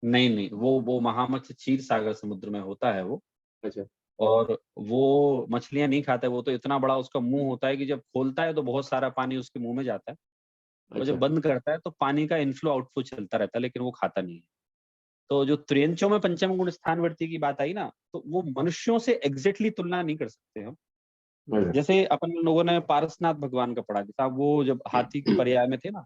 Speaker 1: नहीं नहीं, वो महामत्स्य क्षीर सागर समुद्र में होता है वो।
Speaker 2: अच्छा।
Speaker 1: और वो मछलियां नहीं खाता है, वो तो इतना बड़ा उसका मुंह होता है कि जब खोलता है तो बहुत सारा पानी उसके मुंह में जाता है, और जब
Speaker 2: अच्छा।
Speaker 1: बंद करता है तो पानी का इनफ्लो आउटफ्लो चलता रहता है, लेकिन वो खाता नहीं है। तो जो त्रियंचों में पंचम गुण स्थानवर्ती की बात आई ना, तो वो मनुष्यों से एग्जैक्टली तुलना नहीं कर सकते हम।
Speaker 2: अच्छा।
Speaker 1: जैसे अपन लोगों ने पारसनाथ भगवान का पढ़ा था, वो जब हाथी की पर्याय में थे ना,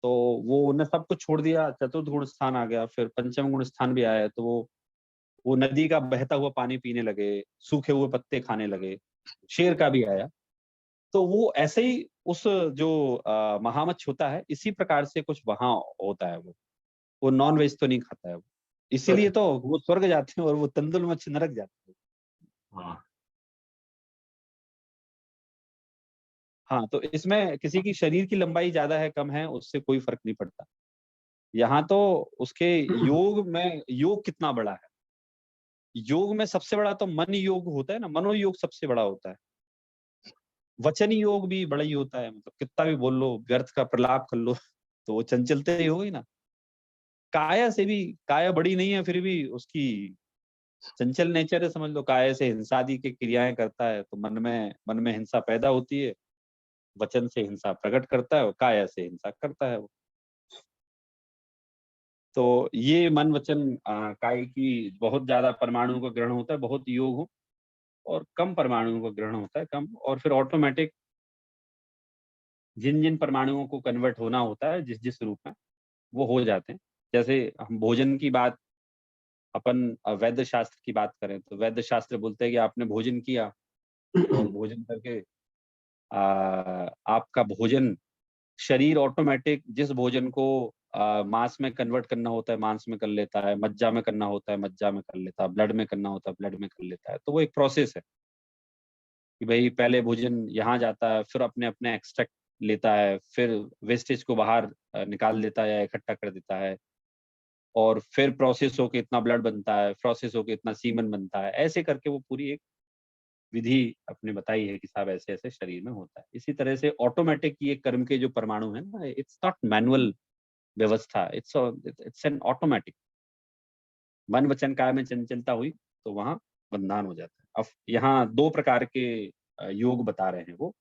Speaker 1: तो वो उन्हें सब कुछ छोड़ दिया, चतुर्थ गुण स्थान आ गया, फिर पंचम गुण स्थान भी आया, तो वो नदी का बहता हुआ पानी पीने लगे, सूखे हुए पत्ते खाने लगे, शेर का भी आया। तो वो ऐसे ही उस जो महामच्छ होता है, इसी प्रकार से कुछ वहां होता है। वो नॉन वेज तो नहीं खाता है वो, इसीलिए
Speaker 2: अच्छा।
Speaker 1: तो वो स्वर्ग जाते हैं और वो तंदुल मच्छ नरक जाते हैं।
Speaker 2: हाँ।
Speaker 1: हाँ, तो इसमें किसी की शरीर की लंबाई ज्यादा है कम है उससे कोई फर्क नहीं पड़ता। यहाँ तो उसके योग में, योग कितना बड़ा है। योग में सबसे बड़ा तो मन योग होता है ना, मनोयोग सबसे बड़ा होता है। वचन योग भी बड़ा ही होता है, मतलब कितना भी बोल लो, व्यर्थ का प्रलाप कर लो तो वो चंचलता ही होगी ना। काया से भी, काया बड़ी नहीं है फिर भी उसकी चंचल नेचर है, समझ लो। काया से हिंसा आदि की क्रियाएं करता है तो मन में हिंसा पैदा होती है। वचन से हिंसा प्रकट करता है और काया से हिंसा करता है वो। तो ये मन वचन काय की बहुत ज्यादा परमाणु का ग्रहण होता है, बहुत योग हो, और कम परमाणुओं का ग्रहण होता है कम, और फिर ऑटोमेटिक जिन जिन परमाणुओं को कन्वर्ट होना होता है जिस जिस रूप में, वो हो जाते हैं। जैसे हम भोजन की बात, अपन वैद्य शास्त्र की बात करें तो वैद्य शास्त्र बोलते हैं कि आपने भोजन किया, और भोजन करके आपका भोजन, शरीर ऑटोमेटिक जिस भोजन को मांस में कन्वर्ट करना होता है मांस में कर लेता है, मज्जा में करना होता है मज्जा में कर लेता है, ब्लड में करना होता है ब्लड में कर लेता है। तो वो एक प्रोसेस है कि भाई पहले भोजन यहाँ जाता है, फिर अपने अपने एक्सट्रैक्ट लेता है, फिर वेस्टेज को बाहर निकाल देता है या इकट्ठा कर देता है, और फिर प्रोसेस होके इतना ब्लड बनता है, प्रोसेस होके इतना सीमन बनता है, ऐसे करके वो पूरी एक विधि अपने बताई है कि साहब ऐसे ऐसे शरीर में होता है। इसी तरह से ऑटोमेटिक ये कर्म के जो परमाणु है ना, इट्स नॉट मैनुअल व्यवस्था, इट्स एन ऑटोमेटिक। मन वचन काय में चंचलता हुई तो वहां बंधन हो जाता है। अब यहाँ दो प्रकार के योग बता रहे हैं वो,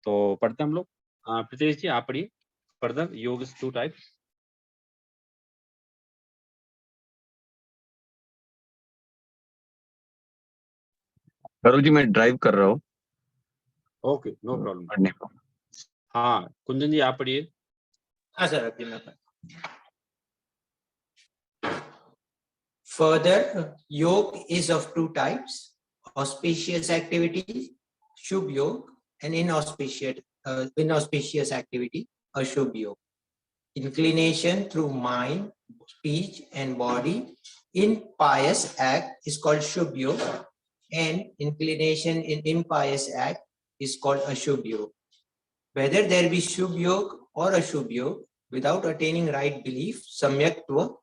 Speaker 1: तो पढ़ते हम लोग। प्रीतेश जी आप पढ़िए फर्दर, योग टू टाइप।
Speaker 4: करो जी, मैं ड्राइव कर रहा हूँ।
Speaker 1: Okay, no problem.
Speaker 4: पढ़ने को।
Speaker 1: हाँ कुंजन जी आप पढ़िए।
Speaker 3: हाँ सर, अभी मैं further, yoga is of two types: auspicious activity, Shubh Yoga, and inauspicious activity, Ashubh Yoga. Inclination through mind, speech, and body in pious act is called Shubh Yoga, and inclination in impious act is called Ashubh Yoga. Whether there be Shubh Yoga or Ashubh Yoga, without attaining right belief, Samyaktva,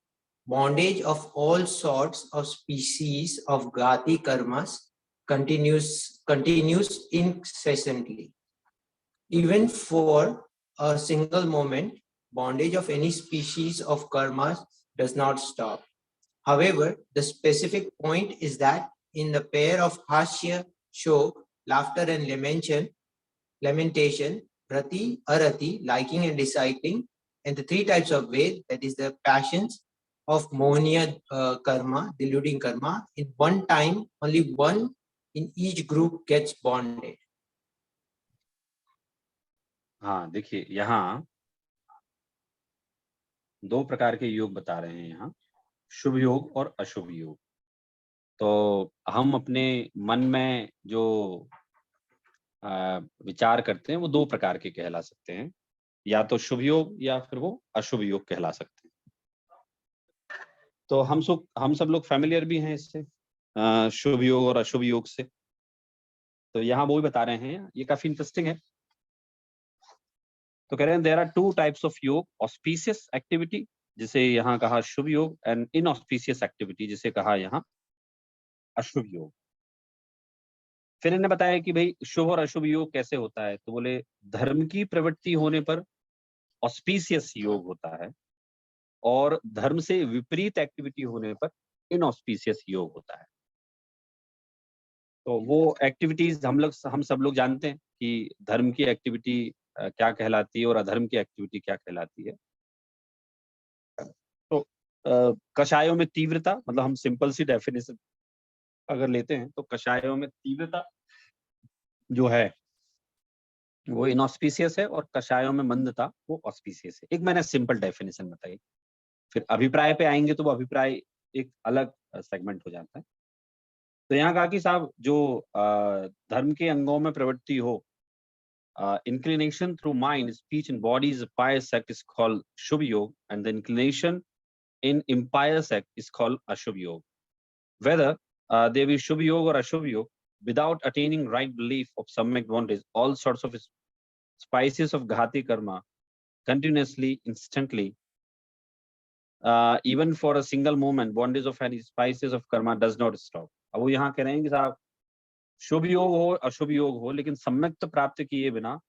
Speaker 3: bondage of all sorts of species of Gati karmas continues incessantly. Even for a single moment, bondage of any species of karmas does not stop. However, the specific point is that in the pair of Hasya, Shok, laughter and lamentation, Rati, Arati, liking and disliking, and the three types of Ved, that is the passions of Mohniya karma, deluding karma, in one time, only one in each group gets bonded.
Speaker 1: हाँ देखिए, यहाँ दो प्रकार के योग बता रहे हैं यहाँ, शुभ योग और अशुभ योग। तो हम अपने मन में जो विचार करते हैं वो दो प्रकार के कहला सकते हैं, या तो शुभ योग या फिर वो अशुभ योग कहला सकते हैं। तो हम सब लोग फैमिलियर भी हैं इससे, शुभ योग और अशुभ योग से। तो यहाँ वो भी बता रहे हैं, ये काफी इंटरेस्टिंग है। तो कह रहे हैं there are two types of yoga, auspicious activity जिसे यहाँ कहा शुभ योग, एंड इनऑस्पिशियस एक्टिविटी जिसे कहा यहाँ अशुभ योग। फिर इन्हें बताया कि भाई शुभ और अशुभ योग कैसे होता है, तो बोले धर्म की प्रवृत्ति होने पर ऑस्पिशियस योग होता है, और धर्म से विपरीत एक्टिविटी होने पर इनऑस्पिशियस योग होता है। तो वो एक्टिविटीज हम सब लोग जानते हैं कि धर्म की एक्टिविटी क्या कहलाती है और अधर्म की एक्टिविटी क्या कहलाती है। तो कषायों में तीव्रता, मतलब हम सिंपल सी डेफिनेशन अगर लेते हैं तो कषायों में तीव्रता जो है वो इनऑस्पिशियस है, और कषायों में मंदता वो ऑस्पिशियस है। एक मैंने सिंपल डेफिनेशन बताई, फिर अभिप्राय पे आएंगे तो वो अभिप्राय एक अलग सेगमेंट हो जाता है। तो यहाँ कहा कि साहब जो धर्म के अंगों में प्रवृत्ति हो, inclination through mind, speech and body's pious act is called Shubh Yoga, and the inclination in impious act is called Ashubh Yoga. Whether they be Shubh Yoga or Ashubh Yoga, without attaining right belief of Samyak bondage, all sorts of spices of Ghati karma continuously, instantly, even for a single moment, bondage of any spices of karma does not stop. अब वो यहाँ कह रहे हैं कि साहब शुभ योग हो अशुभ योग हो, लेकिन सम्यक्त प्राप्त किए बिना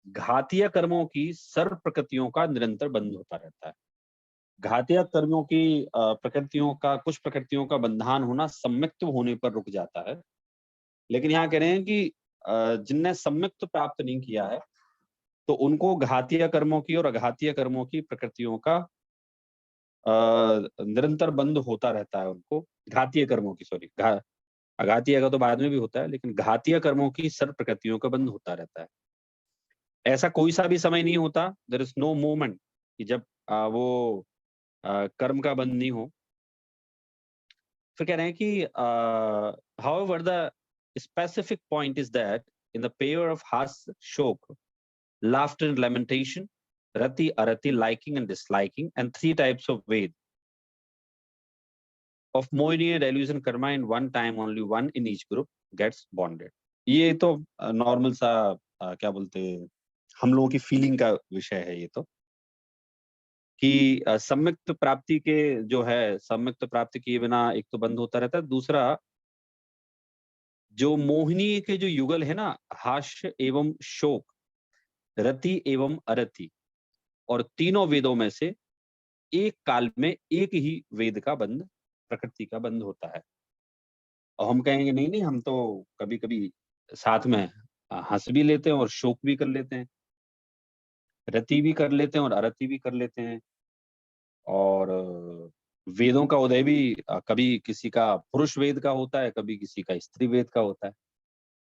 Speaker 1: घातीय कर्मों की सर्व प्रकृतियों का निरंतर बंध होता रहता है। घातीय कर्मों की प्रकृतियों का, कुछ प्रकृतियों का बंधान होना सम्यक्त होने पर रुक जाता है, लेकिन यहाँ कह रहे हैं कि जिनने सम्यक्त प्राप्त नहीं किया है तो उनको घातीय कर्मों की और अघातीय कर्मों की प्रकृतियों का निरंतर बंध होता रहता है। उनको घातीय कर्मों की, सॉरी, अघातीय का तो बाद में भी होता है, लेकिन घातीय कर्मों की सर्व प्रकृतियों का बंध होता रहता है। ऐसा कोई सा भी समय नहीं होता, देयर इज नो मोमेंट, कि जब वो कर्म का बंध नहीं हो। फिर कह रहे हैं कि however the specific point is that in the pair of has, shok, laughter and lamentation, rati, arati, liking and disliking, and three types of ved of moini and illusion karma in one time, only one in each group gets bonded. ये तो normal सा क्या बोलते हैं, हम लोगों की feeling का विषय है ये तो, कि सम्यक्त प्राप्ति के जो है, सम्यक्त प्राप्ति किए बिना एक तो बंद होता रहता है, दूसरा जो मोहिनी के जो युगल है ना, हास्य एवं शोक, रति एवं अरति, और तीनों वेदों में से एक काल में एक ही वेद का बंध, प्रकृति का बंध होता है। और हम कहेंगे नहीं नहीं, हम तो कभी कभी साथ में हंस भी लेते हैं और शोक भी कर लेते हैं, रति भी कर लेते हैं और अरति भी कर लेते हैं, और वेदों का उदय भी कभी किसी का पुरुष वेद का होता है, कभी किसी का स्त्री वेद का होता है।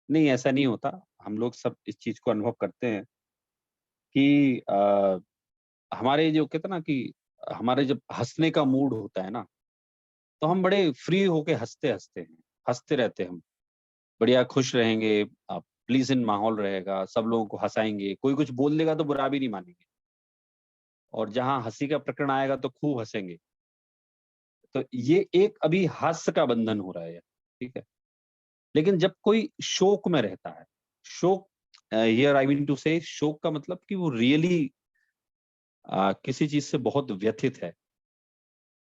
Speaker 1: नहीं, ऐसा नहीं होता। हम लोग सब इस चीज को अनुभव करते हैं कि हमारे जो कहते हैं ना कि हमारे जब हंसने का मूड होता है ना, तो हम बड़े फ्री होके हंसते हैं, हंसते रहते हैं, हम बढ़िया खुश रहेंगे, प्लीजेंट माहौल रहेगा, सब लोगों को हंसाएंगे, कोई कुछ बोल देगा तो बुरा भी नहीं मानेंगे, और जहां हंसी का प्रकरण आएगा तो खूब हंसेंगे। तो ये एक अभी हास्य का बंधन हो रहा है, ठीक है। लेकिन जब कोई शोक में रहता है, शोक, हियर आई मीन टू से, शोक का मतलब कि वो रियली किसी चीज से बहुत व्यथित है।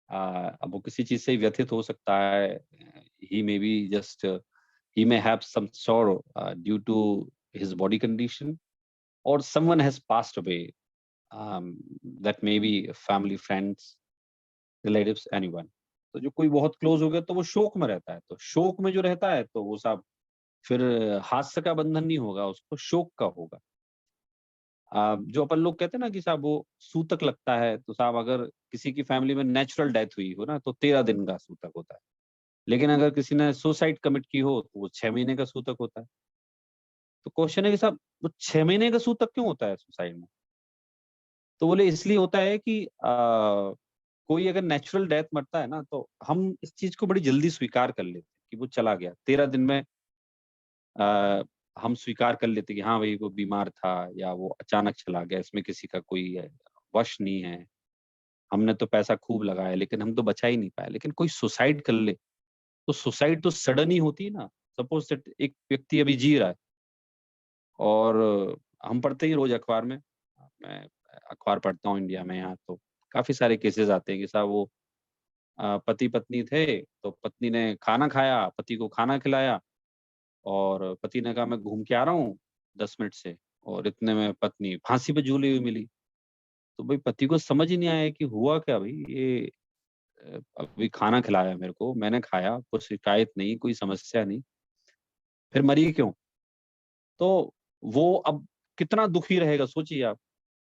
Speaker 1: अब वो किसी चीज से व्यथित हो सकता है, he may be just, he may have some sorrow due to his body condition, or someone has passed away, that may be family, friends, relatives, anyone. तो जो कोई बहुत क्लोज हो गया तो वो शोक में रहता है। तो शोक में जो रहता है तो वो साहब फिर हास्य का बंधन नहीं होगा, उसको शोक का होगा। जो अपन लोग कहते हैं ना कि साहब वो सूतक लगता है, तो साहब अगर किसी की फैमिली में नेचुरल डेथ हुई हो ना तो 13 दिन का सूतक होता है, लेकिन अगर किसी ने सुसाइड कमिट की हो तो वो 6 महीने का सूतक होता है। तो क्वेश्चन है कि साहब वो 6 महीने का सूतक क्यों होता है सुसाइड में? तो बोले इसलिए होता है कि कोई अगर नेचुरल डेथ मरता है ना, तो हम इस चीज को बड़ी जल्दी स्वीकार कर लेते हैं कि वो चला गया, 13 दिन में हम स्वीकार कर लेते कि हाँ भाई वो बीमार था या वो अचानक चला गया, इसमें किसी का कोई वश नहीं है, हमने तो पैसा खूब लगाया लेकिन हम तो बचा ही नहीं पाए। लेकिन कोई सुसाइड कर ले तो सुसाइड तो सडन ही होती है ना। सपोज दैट एक व्यक्ति अभी जी रहा है और हम पढ़ते ही रोज अखबार में, मैं अखबार पढ़ता हूँ इंडिया में, यहाँ तो काफी सारे केसेस आते हैं कि साहब वो पति पत्नी थे, तो पत्नी ने खाना खाया, पति को खाना खिलाया और पति ने कहा मैं घूम के आ रहा हूँ 10 मिनट से, और इतने में पत्नी फांसी पे झूली हुई मिली। तो भाई पति को समझ ही नहीं आया कि हुआ क्या भाई, ये अभी खाना खिलाया मेरे को, मैंने खाया, कोई शिकायत नहीं, कोई समस्या नहीं, फिर मरी क्यों? तो वो अब कितना दुखी रहेगा सोचिए आप।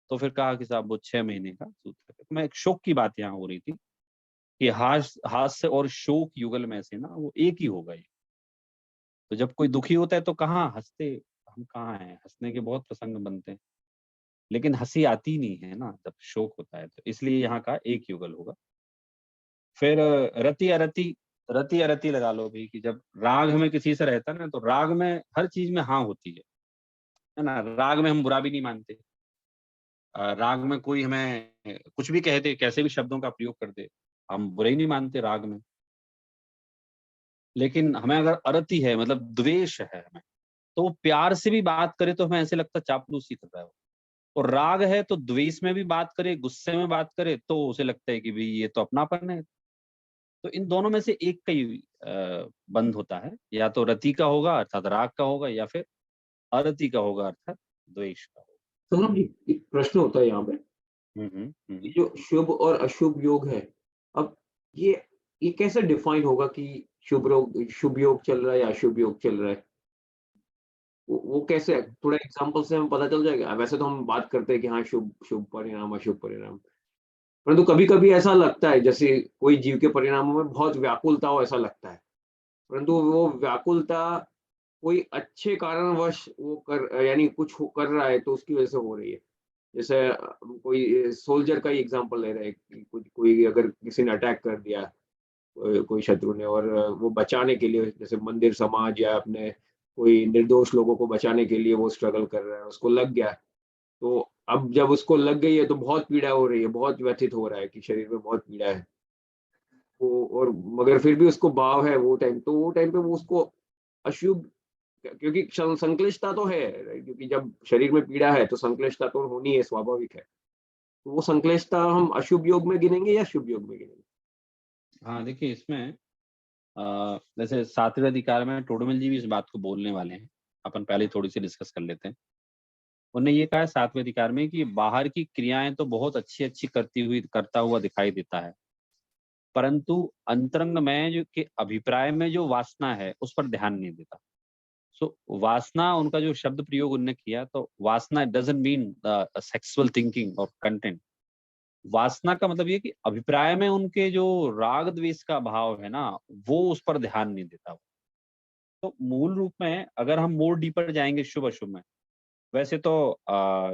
Speaker 1: तो फिर कहा कि साहब वो 6 महीने का सूत्र है। तो मैं एक शोक की बात यहाँ हो रही थी कि हास्य और शोक युगल में से ना वो एक ही होगा ये। तो जब कोई दुखी होता है तो कहाँ हँसते, हम कहाँ हैं, हँसने के बहुत प्रसंग बनते हैं, लेकिन हँसी आती नहीं है ना जब शोक होता है, तो इसलिए यहाँ का एक युगल होगा। फिर रति अरति, रति अरति लगा लो भी कि जब राग में किसी से रहता है ना, तो राग में हर चीज में हाँ होती है ना। राग में हम बुरा भी नहीं मानते, राग में कोई हमें कुछ भी कह दे, कैसे भी शब्दों का प्रयोग कर दे, हम बुरे ही नहीं मानते राग में। लेकिन हमें अगर अरति है, मतलब द्वेष है हमें, तो वो प्यार से भी बात करे तो हमें ऐसे लगता है चापलूसी कर रहा है वो। और राग है तो द्वेष में भी बात करे, गुस्से में बात करे तो उसे लगता है कि भाई ये तो अपनापन है। तो इन दोनों में से एक का ही बंध होता है, या तो रति का होगा अर्थात राग का होगा, या फिर अरति का होगा अर्थात द्वेष का होगा।
Speaker 2: तो हम एक प्रश्न होता है यहाँ पे, ये जो शुभ और अशुभ योग है, अब ये ये कैसे डिफाइन होगा कि शुभ योग चल रहा है या अशुभ योग चल रहा है? वो कैसे, थोड़ा एग्जांपल से हमें पता चल जाएगा? वैसे तो हम बात करते हैं कि हाँ, शुभ शुभ परिणाम, अशुभ परिणाम। परंतु कभी-कभी ऐसा लगता है जैसे कोई जीव के परिणामों में बहुत व्याकुलता हो, ऐसा लगता है। परंतु वो व्याकुलता कोई अच्छे कारणवश वो कर, यानी कुछ कर रहा है तो उसकी वजह से हो रही है। जैसे कोई सोल्जर का ही एग्जांपल ले रहे हैं कि कुछ कोई अगर किसी ने अटैक कर दिया, कोई शत्रु ने, और वो बचाने के लिए जैसे मंदिर समाज या अपने कोई निर्दोष लोगों को बचाने के लिए वो स्ट्रगल कर रहा है, उसको लग गया। तो अब जब उसको लग गई है तो बहुत पीड़ा हो रही है, बहुत व्यथित हो रहा है कि शरीर में बहुत पीड़ा है। वो, और मगर फिर भी उसको भाव है वो टाइम, तो वो टाइम पे वो उसको अशुभ, क्योंकि संक्लिष्टता तो है, right? क्योंकि जब शरीर में पीड़ा है तो संक्लिष्टता तो होनी है, स्वाभाविक है। तो वो संक्लिष्टता हम अशुभ योग में गिनेंगे या शुभ योग में गिनेंगे?
Speaker 1: हाँ देखिए, इसमें जैसे 7वें अधिकार में टोडरमल जी भी इस बात को बोलने वाले हैं, अपन पहले थोड़ी सी डिस्कस कर लेते हैं। उन्होंने ये कहा है 7वें अधिकार में कि बाहर की क्रियाएं तो बहुत अच्छी अच्छी करता हुआ दिखाई देता है, परंतु अंतरंग में जो के अभिप्राय में जो वासना है उस पर ध्यान नहीं देता। सो वासना, उनका जो शब्द प्रयोग उन्होंने किया, तो वासना डजंट मीन सेक्सुअल थिंकिंग और कंटेंट। वासना का मतलब ये कि अभिप्राय में उनके जो राग द्वेष का भाव है ना, वो उस पर ध्यान नहीं देता। तो मूल रूप में अगर हम मोर डीपर जाएंगे शुभ अशुभ में, वैसे तो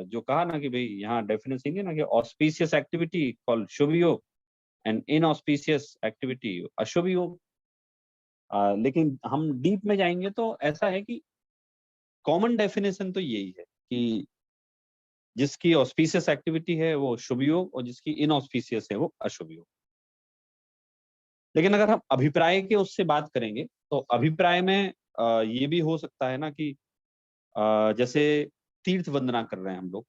Speaker 1: जो कहा ना कि भाई यहाँ डेफिनेशन है ना कि ऑस्पिशियस एक्टिविटी कॉल्ड शुभ योग एंड इनऑस्पिशियस एक्टिविटी अशुभ योग। लेकिन हम डीप में जाएंगे तो ऐसा है कि कॉमन डेफिनेशन तो यही है कि जिसकी ऑस्पिशियस एक्टिविटी है वो शुभ योग और जिसकी इनऑस्पिशियस है वो अशुभ योग। लेकिन अगर हम अभिप्राय के उससे बात करेंगे तो अभिप्राय में ये भी हो सकता है ना कि जैसे तीर्थ वंदना कर रहे हैं हम लोग,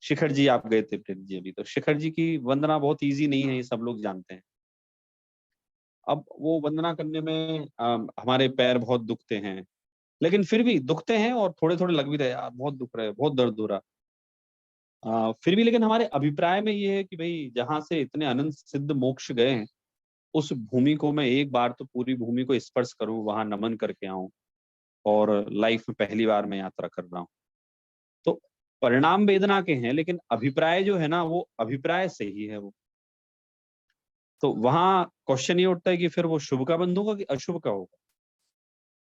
Speaker 1: शिखर जी आप गए थे प्रीत जी अभी, तो शिखर जी की वंदना बहुत इजी नहीं है, ये सब लोग जानते हैं। अब वो वंदना करने में हमारे पैर बहुत दुखते हैं, लेकिन फिर भी दुखते हैं और थोड़े थोड़े लग भी रहे यार बहुत दुख रहे, बहुत दर्द हो रहा, फिर भी लेकिन हमारे अभिप्राय में ये है कि भाई जहां से इतने अनंत सिद्ध मोक्ष गए हैं, उस भूमि को मैं एक बार तो पूरी भूमि को स्पर्श करूं, वहां नमन करके आऊं, और लाइफ में पहली बार मैं यात्रा कर रहा हूं। तो परिणाम वेदना के हैं, लेकिन अभिप्राय जो है ना वो अभिप्राय सही है वो। तो वहां क्वेश्चन ये उठता है कि फिर वो शुभ का बंध होगा कि अशुभ का होगा।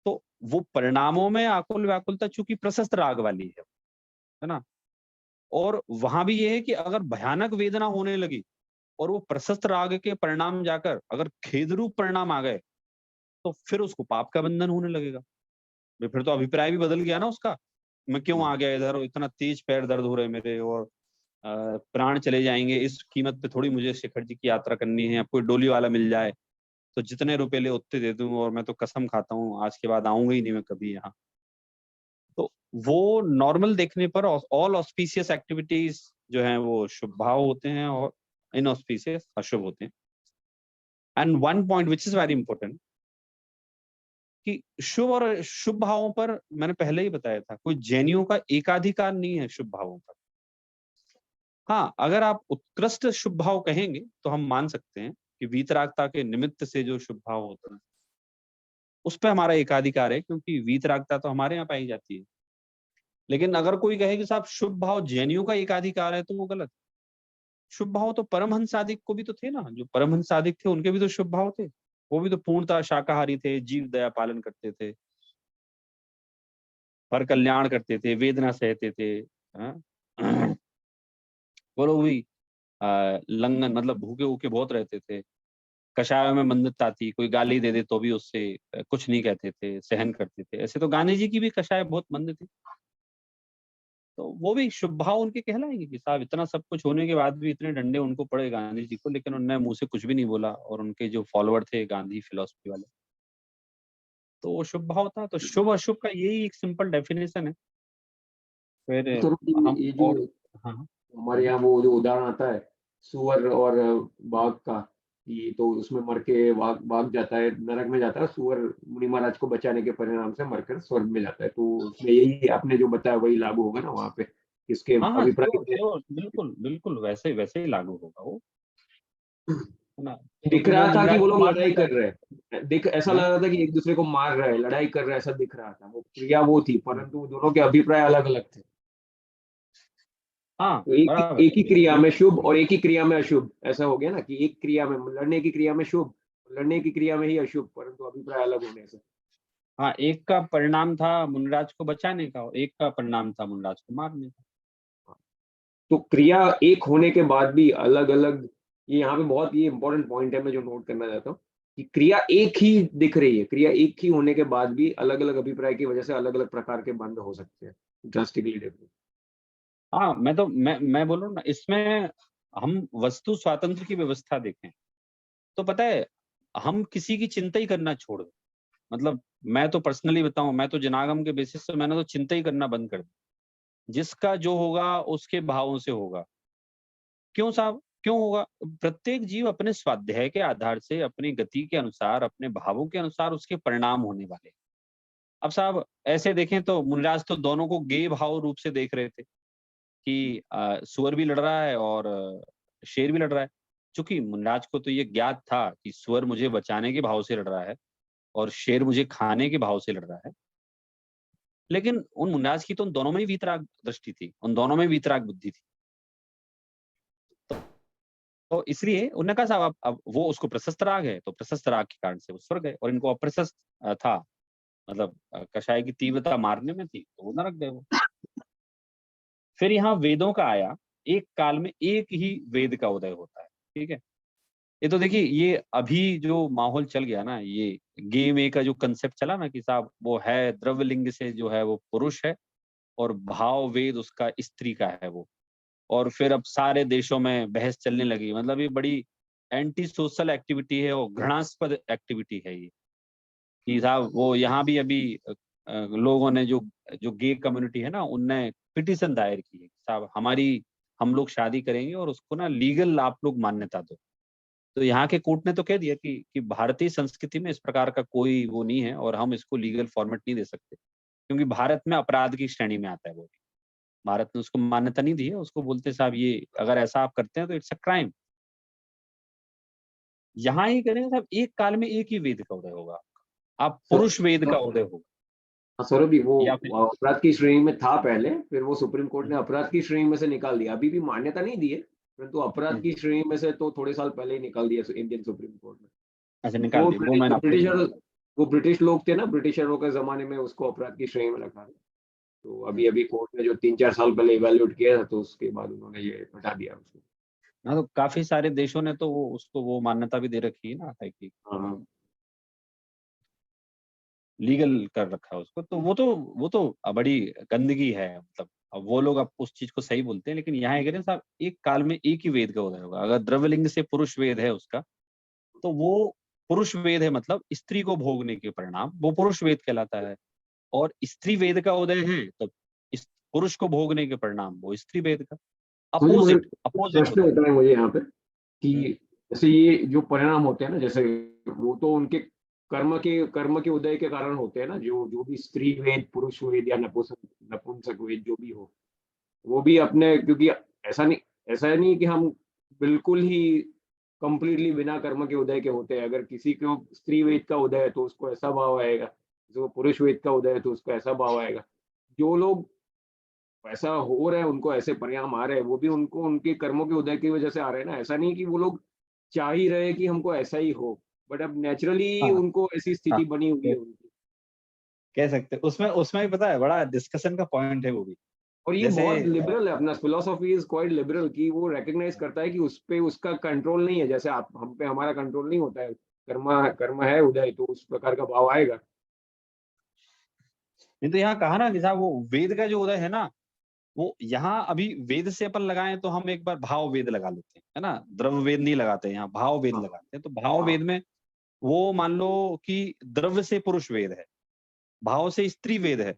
Speaker 1: तो वो परिणामों में आकुल व्याकुलता चूंकि प्रशस्त राग वाली है ना, और वहां भी ये है कि अगर भयानक वेदना होने लगी और वो प्रशस्त राग के परिणाम जाकर अगर खेद रूप परिणाम आ गए, तो फिर उसको पाप का बंधन होने लगेगा। फिर तो अभिप्राय भी बदल गया ना उसका, मैं क्यों आ गया इधर, इतना तेज पैर दर्द हो रहे हैं मेरे, और प्राण चले जाएंगे, इस कीमत पे थोड़ी मुझे शिखर जी की यात्रा करनी है। अब कोई डोली वाला मिल जाए तो जितने रुपए ले उतने दे दूं, और मैं तो कसम खाता हूँ आज के बाद आऊंगा ही नहीं मैं कभी यहाँ। तो वो नॉर्मल देखने पर ऑल ऑस्पिशियस एक्टिविटीज जो हैं वो शुभ भाव होते हैं, और इनऑस्पिशियस अशुभ होते हैं। And one point which is very important, कि शुभ और शुभ भावों पर मैंने पहले ही बताया था, कोई जैनियों का एकाधिकार नहीं है शुभ भावों पर। हाँ, अगर आप उत्कृष्ट शुभ भाव कहेंगे तो हम मान सकते हैं कि वीतरागता के निमित्त से जो शुभ भाव होते हैं उस पर हमारा एकाधिकार है, क्योंकि वीतरागता तो हमारे यहाँ पाई जाती है। लेकिन अगर कोई कहे कि साहब शुभ भाव जैनियों का एकाधिकार है, तो वो गलत। शुभ भाव तो परमहंस सादिक को भी तो थे ना, जो परमहंस सादिक थे उनके भी तो शुभ भाव थे। वो भी तो पूर्णतः शाकाहारी थे, जीव दया पालन करते थे, पर कल्याण करते थे, वेदना सहते थे। हाँ? वो लोग भी लंगन मतलब भूखे भूखे बहुत रहते थे। कषायों में मंदता थी, कोई गाली दे दे तो भी उससे कुछ नहीं कहते थे, सहन करते थे। ऐसे तो गांधी जी की भी कषाय बहुत मंद थी, तो वो भी शुभ भाव उनके कहलाएंगे कि साहब इतना सब कुछ होने के बाद भी इतने डंडे उनको पड़े गांधी जी को, लेकिन उन्होंने मुंह से कुछ भी नहीं बोला। और उनके जो फॉलोअर थे गांधी फिलोसफी वाले, तो वो शुभ भाव था। तो शुभ अशुभ का यही एक सिंपल डेफिनेशन है। फिर
Speaker 2: तो
Speaker 1: हम
Speaker 2: ये जो
Speaker 1: और हाँ
Speaker 2: हमारे यहाँ वो जो उदाहरण आता है सुअर और बाघ का, कि तो उसमें मर के बाघ जाता है नरक में जाता है, सुअर मुनि महाराज को बचाने के परिणाम से मरकर स्वर्ग में जाता है। तो उसमें यही आपने जो बताया वही लागू होगा ना वहाँ पे, इसके
Speaker 1: हाँ हाँ,
Speaker 2: अभिप्राय
Speaker 1: श्योर
Speaker 2: में।
Speaker 1: श्योर, बिल्कुल बिल्कुल वैसे वैसे ही लागू होगा वो, है ना।
Speaker 2: दिख
Speaker 1: क्योंकि वो
Speaker 2: रहा था कि
Speaker 1: मुनराज
Speaker 2: वो
Speaker 1: की
Speaker 2: लोग लड़ाई
Speaker 1: मान्यता
Speaker 2: कर रहे हैं, दिख ऐसा लग
Speaker 1: है।
Speaker 2: रहा था कि एक दूसरे को मार रहे हैं, लड़ाई कर रहे हैं, ऐसा दिख रहा था। वो क्रिया वो थी, परंतु वो दोनों के अभिप्राय अलग अलग थे।
Speaker 1: हाँ
Speaker 2: तो
Speaker 1: बराबर।
Speaker 2: एक ही क्रिया में शुभ और एक ही क्रिया में अशुभ, ऐसा हो गया ना कि एक क्रिया में लड़ने की क्रिया में शुभ, लड़ने की क्रिया में ही अशुभ, परंतु अभिप्राय अलग होने से।
Speaker 1: हाँ, एक का परिणाम था मुनराज को बचाने का, और एक का परिणाम था मुनराज को मारने का।
Speaker 2: तो क्रिया एक होने के बाद भी अलग अलग, ये यहाँ पे बहुत ये इंपॉर्टेंट पॉइंट है मैं जो नोट करना चाहता हूँ, कि क्रिया एक ही दिख रही है, क्रिया एक ही होने के बाद भी अलग अलग अभिप्राय की वजह से अलग अलग प्रकार के बंध हो सकते हैं, ड्रास्टिकली डिफरेंट।
Speaker 1: हाँ, मैं बोल रहा हूँ ना, इसमें हम वस्तु स्वातंत्र की व्यवस्था देखें तो पता है, हम किसी की चिंता ही करना छोड़ दें। मतलब मैं तो पर्सनली बताऊं, मैं तो जनागम के बेसिस से मैंने तो चिंता ही करना बंद कर दी। जिसका जो होगा उसके भावों से होगा। क्यों साहब, क्यों होगा? प्रत्येक जीव अपने स्वाध्याय के आधार से, अपनी गति के अनुसार, अपने भावों के अनुसार उसके परिणाम होने वाले हैं। अब साहब ऐसे देखें तो मुनिराज तो दोनों को गेय भाव रूप से देख रहे थे, कि सुअर भी लड़ रहा है और शेर भी लड़ रहा है। चूंकि मुनिराज को तो ये ज्ञात था कि सुअर मुझे बचाने के भाव से लड़ रहा है और शेर मुझे खाने के भाव से लड़ रहा है, लेकिन उन मुनिराज की तो उन दोनों में ही वीतराग दृष्टि थी, उन दोनों में वीतराग बुद्धि थी। तो इसलिए उन्होंने कहा साहब अब वो उसको प्रशस्त राग है, तो प्रशस्त राग के कारण से वो स्वर्ग है, और इनको अप्रशस्त था, मतलब कषाय की तीव्रता मारने में थी, तो वो नरक गए वो। फिर यहाँ वेदों का आया, एक काल में एक ही वेद का उदय होता है, ठीक है। ये तो देखिए, ये अभी जो माहौल चल गया ना, ये गेम ए का जो कंसेप्ट चला ना कि साहब वो है द्रव्य लिंग से जो है वो पुरुष है, और भाव वेद उसका स्त्री का है वो। और फिर अब सारे देशों में बहस चलने लगी, मतलब ये बड़ी एंटी सोशल एक्टिविटी है और घृणास्पद एक्टिविटी है ये, कि साहब वो यहाँ भी अभी लोगों ने जो जो गे कम्युनिटी है ना, उनने पिटीशन दायर की है, साहब हमारी हम लोग शादी करेंगे और उसको ना लीगल आप लोग मान्यता दो। तो यहाँ के कोर्ट ने तो कह दिया कि भारतीय संस्कृति में इस प्रकार का कोई वो नहीं है, और हम इसको लीगल फॉर्मेट नहीं दे सकते, क्योंकि भारत में अपराध की श्रेणी में आता है वो। भारत ने उसको मान्यता नहीं दी है, उसको बोलते साहब ये अगर ऐसा आप करते हैं तो इट्स अ क्राइम। यहाँ ही करेंगे साहब, एक काल में एक ही वेद का उदय होगा, आप पुरुष वेद का उदय होगा।
Speaker 2: सौरभ जी वो
Speaker 1: या फिर
Speaker 2: अपराध की श्रेणी में था पहले, फिर वो सुप्रीम कोर्ट ने अपराध की श्रेणी में से निकाल दिया, अभी भी मान्यता नहीं दी है, परंतु अपराध की श्रेणी में से तो थोड़े साल पहले ही निकाल दिया इंडियन सुप्रीम कोर्ट ने।
Speaker 1: ऐसे निकाल दी, वो मैंने आपको
Speaker 2: ब्रिटिशर वो ब्रिटिश लोग थे ना, ब्रिटिशरों के जमाने में उसको अपराध की श्रेणी में रखा था। तो अभी अभी कोर्ट ने जो 3-4 साल पहले इवेल्युएट किया था, तो उसके बाद उन्होंने ये हटा दिया उसको।
Speaker 1: हाँ, तो काफी सारे देशों ने तो वो उसको वो मान्यता भी दे रखी है ना, है कि
Speaker 2: हाँ।
Speaker 1: लीगल कर रखा है उसको, तो वो तो बड़ी गंदगी है। मतलब अब वो लोग अब उस चीज को सही बोलते हैं, लेकिन यहाँ ये कह रहे हैं साहब एक काल में एक ही वेद का उदय होगा। अगर द्रव्यलिंग से पुरुष वेद है उसका, तो वो पुरुष वेद है, मतलब स्त्री को भोगने के परिणाम वो पुरुष वेद कहलाता है। और स्त्री वेद का उदय है तो इस पुरुष को भोगने के परिणाम वो स्त्री वेद का
Speaker 2: मुझे मगर
Speaker 1: अपोजिट अपोजिट
Speaker 2: प्रश्न
Speaker 1: उदय।
Speaker 2: होता है मुझे यहाँ पे कि
Speaker 1: हम्म,
Speaker 2: जैसे ये जो परिणाम होते हैं ना, जैसे वो तो उनके कर्म के उदय के कारण होते हैं ना, जो जो भी स्त्री वेद पुरुष वेद या नपुंसक वेद जो भी हो, वो भी अपने, क्योंकि ऐसा नहीं कि हम बिल्कुल ही कंप्लीटली बिना कर्म के उदय के होते हैं। अगर किसी को स्त्री वेद का उदय है तो उसको ऐसा भाव आएगा, किसी को पुरुष वेद का उदय है तो उसको ऐसा भाव आएगा। जो लोग ऐसा हो रहा है उनको ऐसे परिणाम आ रहे हैं, वो भी उनको उनके कर्मों के उदय की वजह से आ रहे हैं ना। ऐसा नहीं कि वो लोग चाह ही रहे कि हमको ऐसा ही हो, बट अब नेचुरली
Speaker 1: हाँ
Speaker 2: उनको ऐसी
Speaker 1: हाँ,
Speaker 2: स्थिति बनी हुई है
Speaker 1: कह
Speaker 2: उनकी।
Speaker 1: कह सकते हैं। उसमें उसमें भी पता है बड़ा डिस्कशन का पॉइंट है वो भी।
Speaker 2: और ये
Speaker 1: जैसे
Speaker 2: बहुत लिबरल है, अपना फिलोसॉफी इज क्वाइट लिबरल, कि वो रिकग्नाइज करता है कि उस पे उसका कंट्रोल नहीं है। जैसे आप हम पे हमारा कंट्रोल नहीं होता है, कर्म कर्म है उदय, तो उस प्रकार का भाव आएगा।
Speaker 1: नहीं तो यहाँ कहा ना कि साहब वो वेद का जो उदय है ना, वो यहाँ अभी वेद से अपन लगाएं तो हम एक बार भाव वेद लगा लेते हैं, है ना। द्रव्य वेद नहीं लगाते, यहाँ भाव वेद
Speaker 2: हाँ
Speaker 1: लगाते हैं। तो भाव
Speaker 2: हाँ।
Speaker 1: वेद में वो मान लो कि द्रव्य से पुरुष वेद है, भाव से स्त्री वेद है,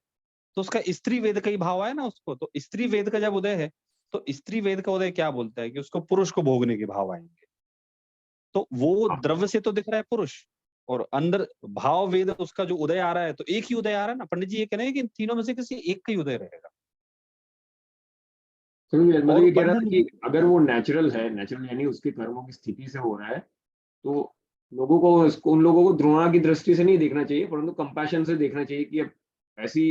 Speaker 1: तो उसका स्त्री वेद का ही भाव आया ना उसको। तो स्त्री वेद का जब उदय है, तो स्त्री वेद का उदय क्या बोलता है कि उसको पुरुष को भोगने के भाव आएंगे। तो वो
Speaker 2: हाँ,
Speaker 1: द्रव्य से तो दिख रहा है पुरुष, और अंदर भाव वेद उसका जो उदय आ रहा है, तो एक ही उदय आ रहा है ना। पंडित जी ये कह रहे हैं कि इन तीनों में से किसी एक का ही उदय रहेगा।
Speaker 2: तो मतलब
Speaker 1: और
Speaker 2: ये कह रहा था
Speaker 1: बंधन
Speaker 2: कि अगर वो नेचुरल है, नेचुरल यानी उसके कर्मों की स्थिति से हो रहा है, तो लोगों को उन लोगों को द्रोणा की दृष्टि से नहीं देखना चाहिए, परंतु कंपैशन से देखना चाहिए कि अब ऐसी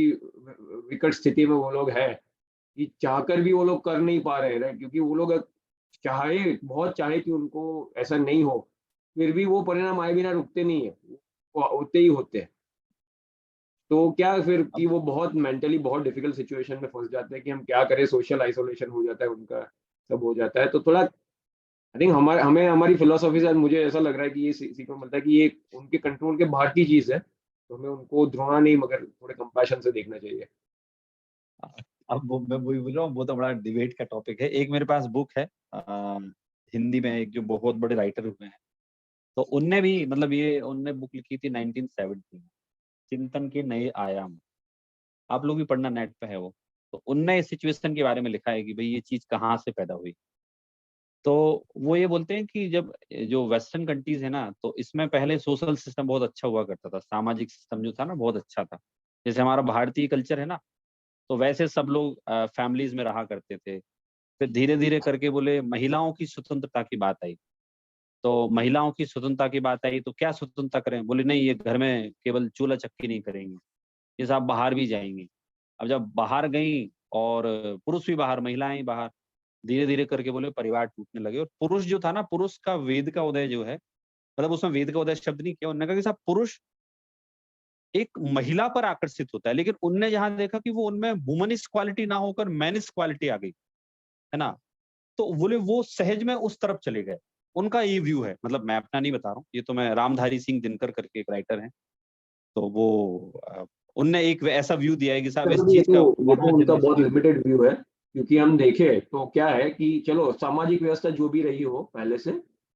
Speaker 2: विकट स्थिति में वो लोग है कि चाहकर भी वो लोग कर नहीं पा रहे हैं, क्योंकि वो लोग चाहे बहुत चाहे कि उनको ऐसा नहीं हो, फिर भी वो परिणाम आए बिना रुकते नहीं है, वो होते ही होते हैं। तो क्या फिर कि
Speaker 1: अब
Speaker 2: वो बहुत मेंटली बहुत डिफिकल्ट सिचुएशन में फंस जाते हैं कि हम क्या करें, सोशल आइसोलेशन हो जाता है उनका, सब हो जाता है। तो थोड़ा आई थिंक हमारे हमें हमारी फिलोसॉफी से मुझे ऐसा लग रहा है कि ये सीखने को मिलता है कि ये उनके कंट्रोल के बाहर की चीज है, तो हमें उनको ध्रुवा नहीं मगर थोड़े कंपैशन से देखना चाहिए।
Speaker 1: अब मैं वही बोल रहा हूँ, वो तो बड़ा डिबेट का टॉपिक है। एक मेरे पास बुक है हिंदी में, एक जो बहुत बड़े राइटर हुए हैं, तो उनने भी मतलब ये उनने बुक लिखी थी 1970 में, चिंतन के नए आयाम। आप लोग भी पढ़ना, नेट पे है वो। तो उनने इस सिचुएशन के बारे में लिखा है कि भाई ये चीज कहाँ से पैदा हुई। तो वो ये बोलते हैं कि जब जो वेस्टर्न कंट्रीज है ना, तो इसमें पहले सोशल सिस्टम बहुत अच्छा हुआ करता था, सामाजिक सिस्टम जो था ना बहुत अच्छा था। जैसे हमारा भारतीय कल्चर है ना, तो वैसे सब लोग फैमिलीज में रहा करते थे। फिर धीरे धीरे करके बोले महिलाओं की स्वतंत्रता की बात आई। तो महिलाओं की स्वतंत्रता की बात आई तो क्या स्वतंत्रता करें, बोले नहीं ये घर में केवल चूल्हा चक्की नहीं करेंगी, ये सब बाहर भी जाएंगी। अब जब बाहर गई और पुरुष भी बाहर, महिलाएं ही बाहर, धीरे धीरे करके बोले परिवार टूटने लगे। और पुरुष जो था ना, पुरुष का वेद का उदय जो है, मतलब उसमें वेद का उदय शब्द नहीं किया उन्होंने, कहा कि साहब पुरुष एक महिला पर आकर्षित होता है, लेकिन उनने जहां देखा कि वो उनमें वुमनिस क्वालिटी ना होकर मैनिस क्वालिटी आ गई, है ना। तो बोले वो सहज में उस तरफ चले गए। उनका ये व्यू है, मतलब मैं अपना नहीं बता रहा हूँ, ये तो मैं रामधारी सिंह दिनकर करके एक राइटर हैं, तो वो उनने एक ऐसा व्यू दिया है कि साहब इस
Speaker 2: ये
Speaker 1: चीज
Speaker 2: तो
Speaker 1: का
Speaker 2: ये तो
Speaker 1: वहां
Speaker 2: उनका बहुत
Speaker 1: जनरेशन।
Speaker 2: लिमिटेड व्यू है, क्योंकि हम देखें तो क्या है कि चलो सामाजिक व्यवस्था जो भी रही हो पहले से,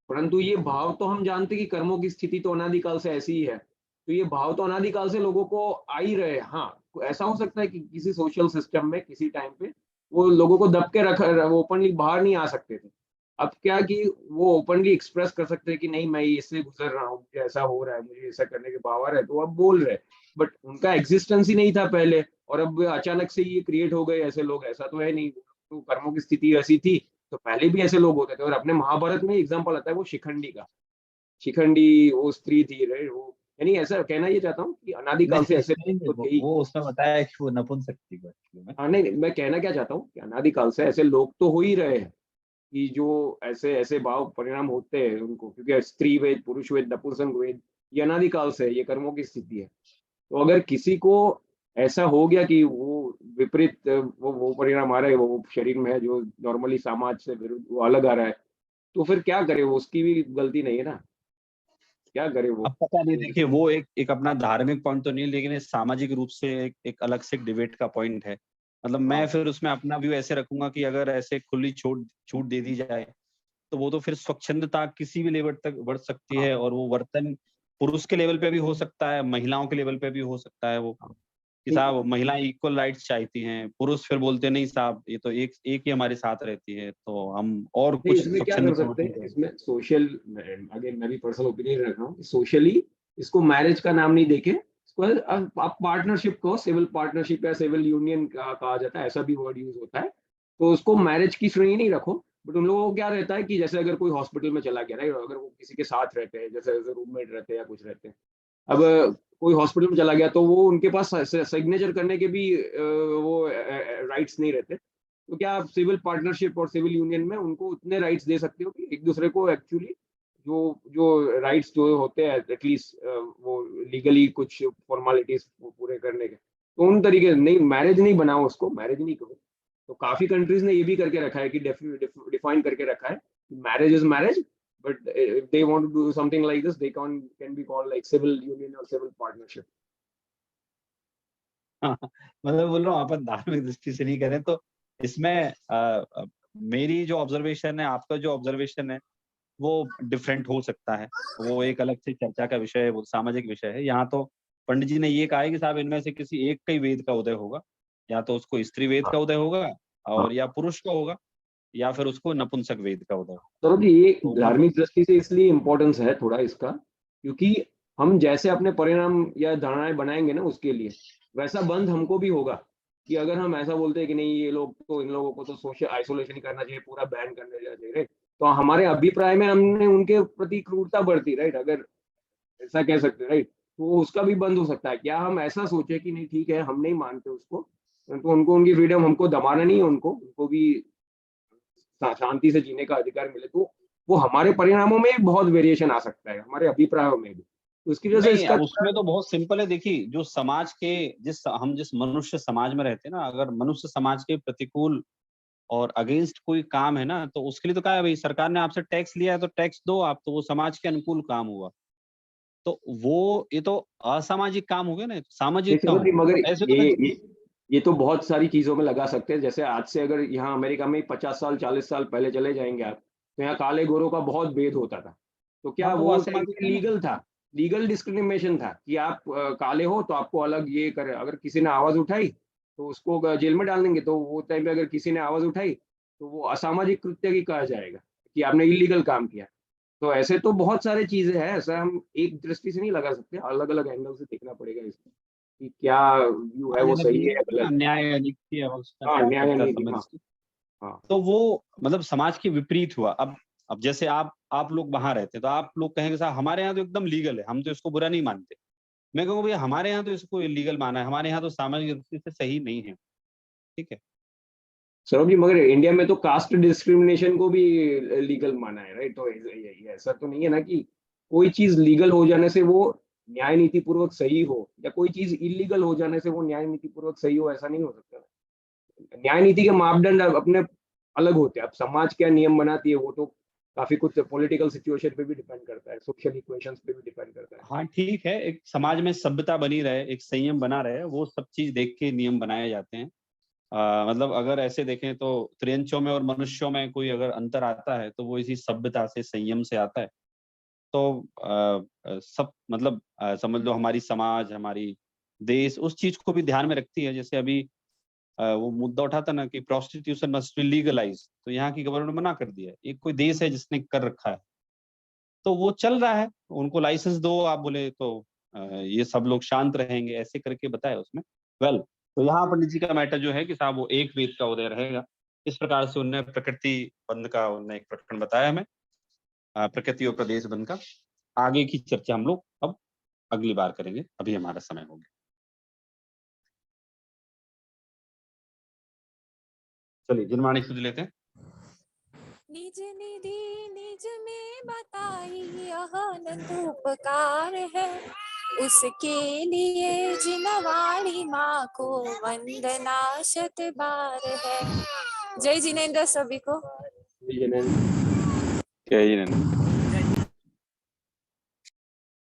Speaker 2: परंतु ये भाव तो हम जानते कि कर्मों की स्थिति तो अनादिकाल से ऐसी ही है, तो ये भाव तो अनादिकाल से लोगों को आ ही रहे हैं। हाँ, ऐसा हो सकता है कि किसी सोशल सिस्टम में किसी टाइम पे वो लोगों को दब के रख, वो ओपनली बाहर नहीं आ सकते थे। अब क्या कि वो ओपनली एक्सप्रेस कर सकते हैं कि नहीं मैं इससे गुजर रहा हूँ, मुझे ऐसा हो रहा है, मुझे ऐसा करने के पावर है, तो अब बोल रहे हैं। बट उनका एग्जिस्टेंस ही नहीं था पहले, और अब अचानक से ये क्रिएट हो गए ऐसे लोग, ऐसा तो है नहीं। तो कर्मों की स्थिति ऐसी थी, तो पहले भी ऐसे लोग होते थे। और अपने महाभारत में एग्जाम्पल आता है वो शिखंडी का। शिखंडी वो स्त्री थी रहे वो, यानी ऐसा कहना ये चाहता हूँ कि अनादिकाल से
Speaker 1: नहीं
Speaker 2: ऐसे
Speaker 1: नहीं नहीं,
Speaker 2: तो थे ही।
Speaker 1: वो उसमें बताया कि वो नपुंसक थी वो actually में।
Speaker 2: हाँ नहीं नहीं, मैं कहना क्या चाहता हूँ कि अनादिकाल से ऐसे लोग तो हो ही रहे हैं कि जो ऐसे ऐसे भाव परिणाम होते हैं उनको, क्योंकि स्त्री वेद पुरुष वेद नपुंसक वेद ये अनादिकाल से ये कर्मों की स्थिति है। तो अगर किसी को ऐसा हो गया कि वो विपरीत वो परिणाम आ रहा है, वो शरीर में है जो नॉर्मली समाज से विरुद्ध वो अलग आ रहा है, तो फिर क्या करे, वो उसकी भी गलती नहीं है ना। क्या करे वो।
Speaker 1: अब पता नहीं, देखिए वो एक अपना धार्मिक पॉइंट तो नहीं है, लेकिन ये सामाजिक रूप से एक अलग से डिबेट का पॉइंट है। मतलब मैं
Speaker 2: हाँ।
Speaker 1: फिर उसमें अपना व्यू ऐसे रखूंगा कि अगर ऐसे खुली छूट दे दी जाए तो वो तो फिर स्वच्छंदता किसी भी लेवल तक बढ़ सकती
Speaker 2: हाँ।
Speaker 1: है, और वो वर्तन पुरुष के लेवल पे भी हो सकता है, महिलाओं के लेवल पे भी हो सकता है। वो
Speaker 2: हाँ।
Speaker 1: कि
Speaker 2: नहीं,
Speaker 1: साहब महिलाएं इक्वल राइट्स चाहती हैं, पुरुष फिर बोलते नहीं साहब ये तो एक एक ही हमारे साथ रहती है, तो हम और
Speaker 2: नहीं,
Speaker 1: कुछ
Speaker 2: इसमें क्या कर
Speaker 1: स्वच्छंदता
Speaker 2: सकते
Speaker 1: बढ़ानी
Speaker 2: हैं,
Speaker 1: चाहिए।
Speaker 2: इसमें सोशल, अगेन मैं भी पर्सनल ओपिनियन रख रहा हूँ, सोशली इसको मैरिज का नाम नहीं देके इसको आप पार्टनरशिप को सिविल पार्टनरशिप या सिविल यूनियन कहा जाता है, ऐसा भी वर्ड यूज होता है। तो उसको मैरिज की श्रेणी नहीं रखो, बट उन लोगों को क्या रहता है कि जैसे अगर कोई हॉस्पिटल में चला गया, राइट, अगर वो किसी के साथ रहते हैं, जैसे रूममेट रहते हैं या कुछ रहते हैं, अब कोई हॉस्पिटल में चला गया तो वो उनके पास सिग्नेचर करने के भी वो राइट्स नहीं रहते। तो क्या आप सिविल पार्टनरशिप और सिविल यूनियन में उनको उतने राइट्स दे सकते हो कि एक दूसरे को एक्चुअली जो जो राइट्स जो होते हैं एटलीस्ट वो लीगली कुछ फॉर्मेलिटीज पूरे करने के, तो उन तरीके से नहीं, मैरिज नहीं बनाओ, उसको मैरिज नहीं करो। तो काफी कंट्रीज ने ये भी करके रखा है कि डिफाइन करके रखा है, marriage is marriage, but if they want to do something like this, they can be called like civil union or civil partnership.
Speaker 1: हाँ, मतलब बोल रहा हूँ अपन धार्मिक दृष्टि से नहीं करें तो इसमें मेरी जो ऑब्जर्वेशन है, आपका जो ऑब्जर्वेशन है, वो डिफरेंट हो सकता है। वो एक अलग से चर्चा का विषय है, वो सामाजिक विषय है। यहाँ तो पंडित जी ने ये कहा है कि साहब इनमें से किसी एक का ही वेद का उदय होगा, या तो उसको स्त्री वेद
Speaker 2: हाँ।
Speaker 1: का उदय होगा
Speaker 2: हाँ।
Speaker 1: और या पुरुष का होगा, या फिर उसको नपुंसक वेद का उदय होगा।
Speaker 2: तो ये
Speaker 1: तो वो
Speaker 2: धार्मिक दृष्टि से इसलिए इम्पोर्टेंस है थोड़ा इसका, क्योंकि हम जैसे अपने परिणाम या धारणाएं बनाएंगे ना उसके लिए, वैसा बंध हमको भी होगा। कि अगर हम ऐसा बोलते हैं कि नहीं ये लोग तो, इन लोगों को तो सोशल आइसोलेशन ही करना चाहिए, पूरा बैन करना चाहिए, राइट, तो हमारे अभिप्राय में हमने उनके प्रति क्रूरता बढ़ती, राइट, अगर ऐसा कह सकते हैं, राइट, तो उसका भी बंद हो सकता है। क्या हम ऐसा सोचे कि नहीं ठीक है हम नहीं मानते उसको, तो उनको उनकी फ्रीडम हमको दबाना नहीं है, उनको उनको भी शांति से जीने का अधिकार मिले, तो वो हमारे परिणामों में बहुत वेरिएशन आ सकता है, हमारे अभिप्रायों में भी, तो उसकी वजह से
Speaker 1: नहीं,
Speaker 2: इसका
Speaker 1: अब उसमें तो बहुत सिंपल है। देखिए जो समाज के जिस मनुष्य समाज में रहते हैं ना, अगर मनुष्य समाज के प्रतिकूल और अगेंस्ट कोई काम है ना, तो उसके लिए तो क्या है भाई, सरकार ने आपसे टैक्स लिया है तो टैक्स दो आप, तो वो समाज के अनुकूल काम हुआ। तो वो ये तो असामाजिक काम हो गया ना, सामाजिक काम
Speaker 2: चलो
Speaker 1: हो
Speaker 2: जी,
Speaker 1: गया।
Speaker 2: मगर
Speaker 1: तो ऐसे तो फिर
Speaker 2: ये तो बहुत सारी चीजों में लगा सकते हैं। जैसे आज से अगर यहाँ अमेरिका में 50 साल 40 साल पहले चले जाएंगे आप, तो यहाँ काले गोरों का बहुत भेद होता था। तो क्या
Speaker 1: हाँ, तो वो
Speaker 2: वो टाइम
Speaker 1: असामाजिक
Speaker 2: पे
Speaker 1: है ना।
Speaker 2: लीगल था, लीगल डिस्क्रिमिनेशन था कि आप काले हो तो आपको अलग ये करे, अगर किसी ने आवाज उठाई तो उसको जेल में डाल देंगे। तो वो टाइम पे अगर किसी ने आवाज उठाई तो वो असामाजिक कृत्य की कहा जाएगा कि आपने इलीगल काम किया। तो ऐसे तो बहुत सारे चीजें हैं, ऐसा हम एक दृष्टि से नहीं लगा सकते, अलग अलग एंगल से देखना पड़ेगा इसको कि क्या व्यू है,
Speaker 1: हाँ,
Speaker 2: वो
Speaker 1: जैसे
Speaker 2: सही
Speaker 1: ये
Speaker 2: है या
Speaker 1: ना
Speaker 2: गलत है।
Speaker 1: न्याय अधिक की अवस्था
Speaker 2: हाँ,
Speaker 1: क्या
Speaker 2: न्याय
Speaker 1: करता
Speaker 2: नीति,
Speaker 1: समय
Speaker 2: हाँ।
Speaker 1: दृष्टि।
Speaker 2: हाँ।
Speaker 1: तो वो मतलब समाज के विपरीत हुआ। अब जैसे आप लोग वहां रहते, तो आप लोग कहेंगे साहब हमारे यहाँ तो एकदम लीगल है, हम तो इसको बुरा नहीं मानते। मैं कहूँगा भैया हमारे यहाँ तो इसको इलीगल माना है, हमारे यहाँ तो सामाजिक दृष्टि से सही नहीं है। ठीक है।
Speaker 2: सौरभ जी, मगर इंडिया में तो कास्ट डिस्क्रिमिनेशन को भी लीगल माना है, राइट, तो ऐसा तो नहीं है ना कि कोई चीज लीगल हो जाने से वो न्याय नीति पूर्वक सही हो, या कोई चीज इलीगल हो जाने से वो न्याय नीति पूर्वक सही हो, ऐसा नहीं हो सकता। न्याय नीति के मापदंड अपने अलग होते हैं। अब समाज क्या नियम बनाती है वो तो काफी कुछ पॉलिटिकल सिचुएशन पे भी डिपेंड करता है, सोशल इक्वेशंस पे भी डिपेंड करता है।
Speaker 1: हाँ ठीक है, एक समाज में सभ्यता बनी रहे, एक संयम बना रहे, वो सब चीज देख के नियम बनाए जाते हैं। मतलब अगर ऐसे देखें तो त्रियंचों में और मनुष्यों में कोई अगर अंतर आता है तो वो इसी सभ्यता से, संयम से आता है। तो सब मतलब समझ लो हमारी समाज, हमारी देश उस चीज को भी ध्यान में रखती है। जैसे अभी वो मुद्दा उठा था ना कि प्रोस्टिट्यूशन मस्ट बी लीगलाइज, तो यहाँ की गवर्नमेंट ने मना कर दिया है। एक कोई देश है जिसने कर रखा है, तो वो चल रहा है, उनको लाइसेंस दो आप बोले तो ये सब लोग शांत रहेंगे, ऐसे करके बताया उसमें। वेल, तो यहाँ पंडित जी का मैटर जो है कि साहब वो एक वेद का उदय रहेगा। इस प्रकार से उनने प्रकृति बंध का उनने एक प्रकरण बताया हमें, प्रकृति और प्रदेश बंध का। आगे की चर्चा हम लोग अब अगली बार करेंगे, अभी हमारा समय हो गया। चलिए जिनवाणी सुध लेते हैं।
Speaker 5: निज निधि निज में बताई यह न उपकार है, उसके लिए जिनवाणी माँ को वंदना शत बार है। जय जिनेन्द्र सभी को।
Speaker 2: जय जिनेन्द्र।
Speaker 1: जय जिनेन्द्र।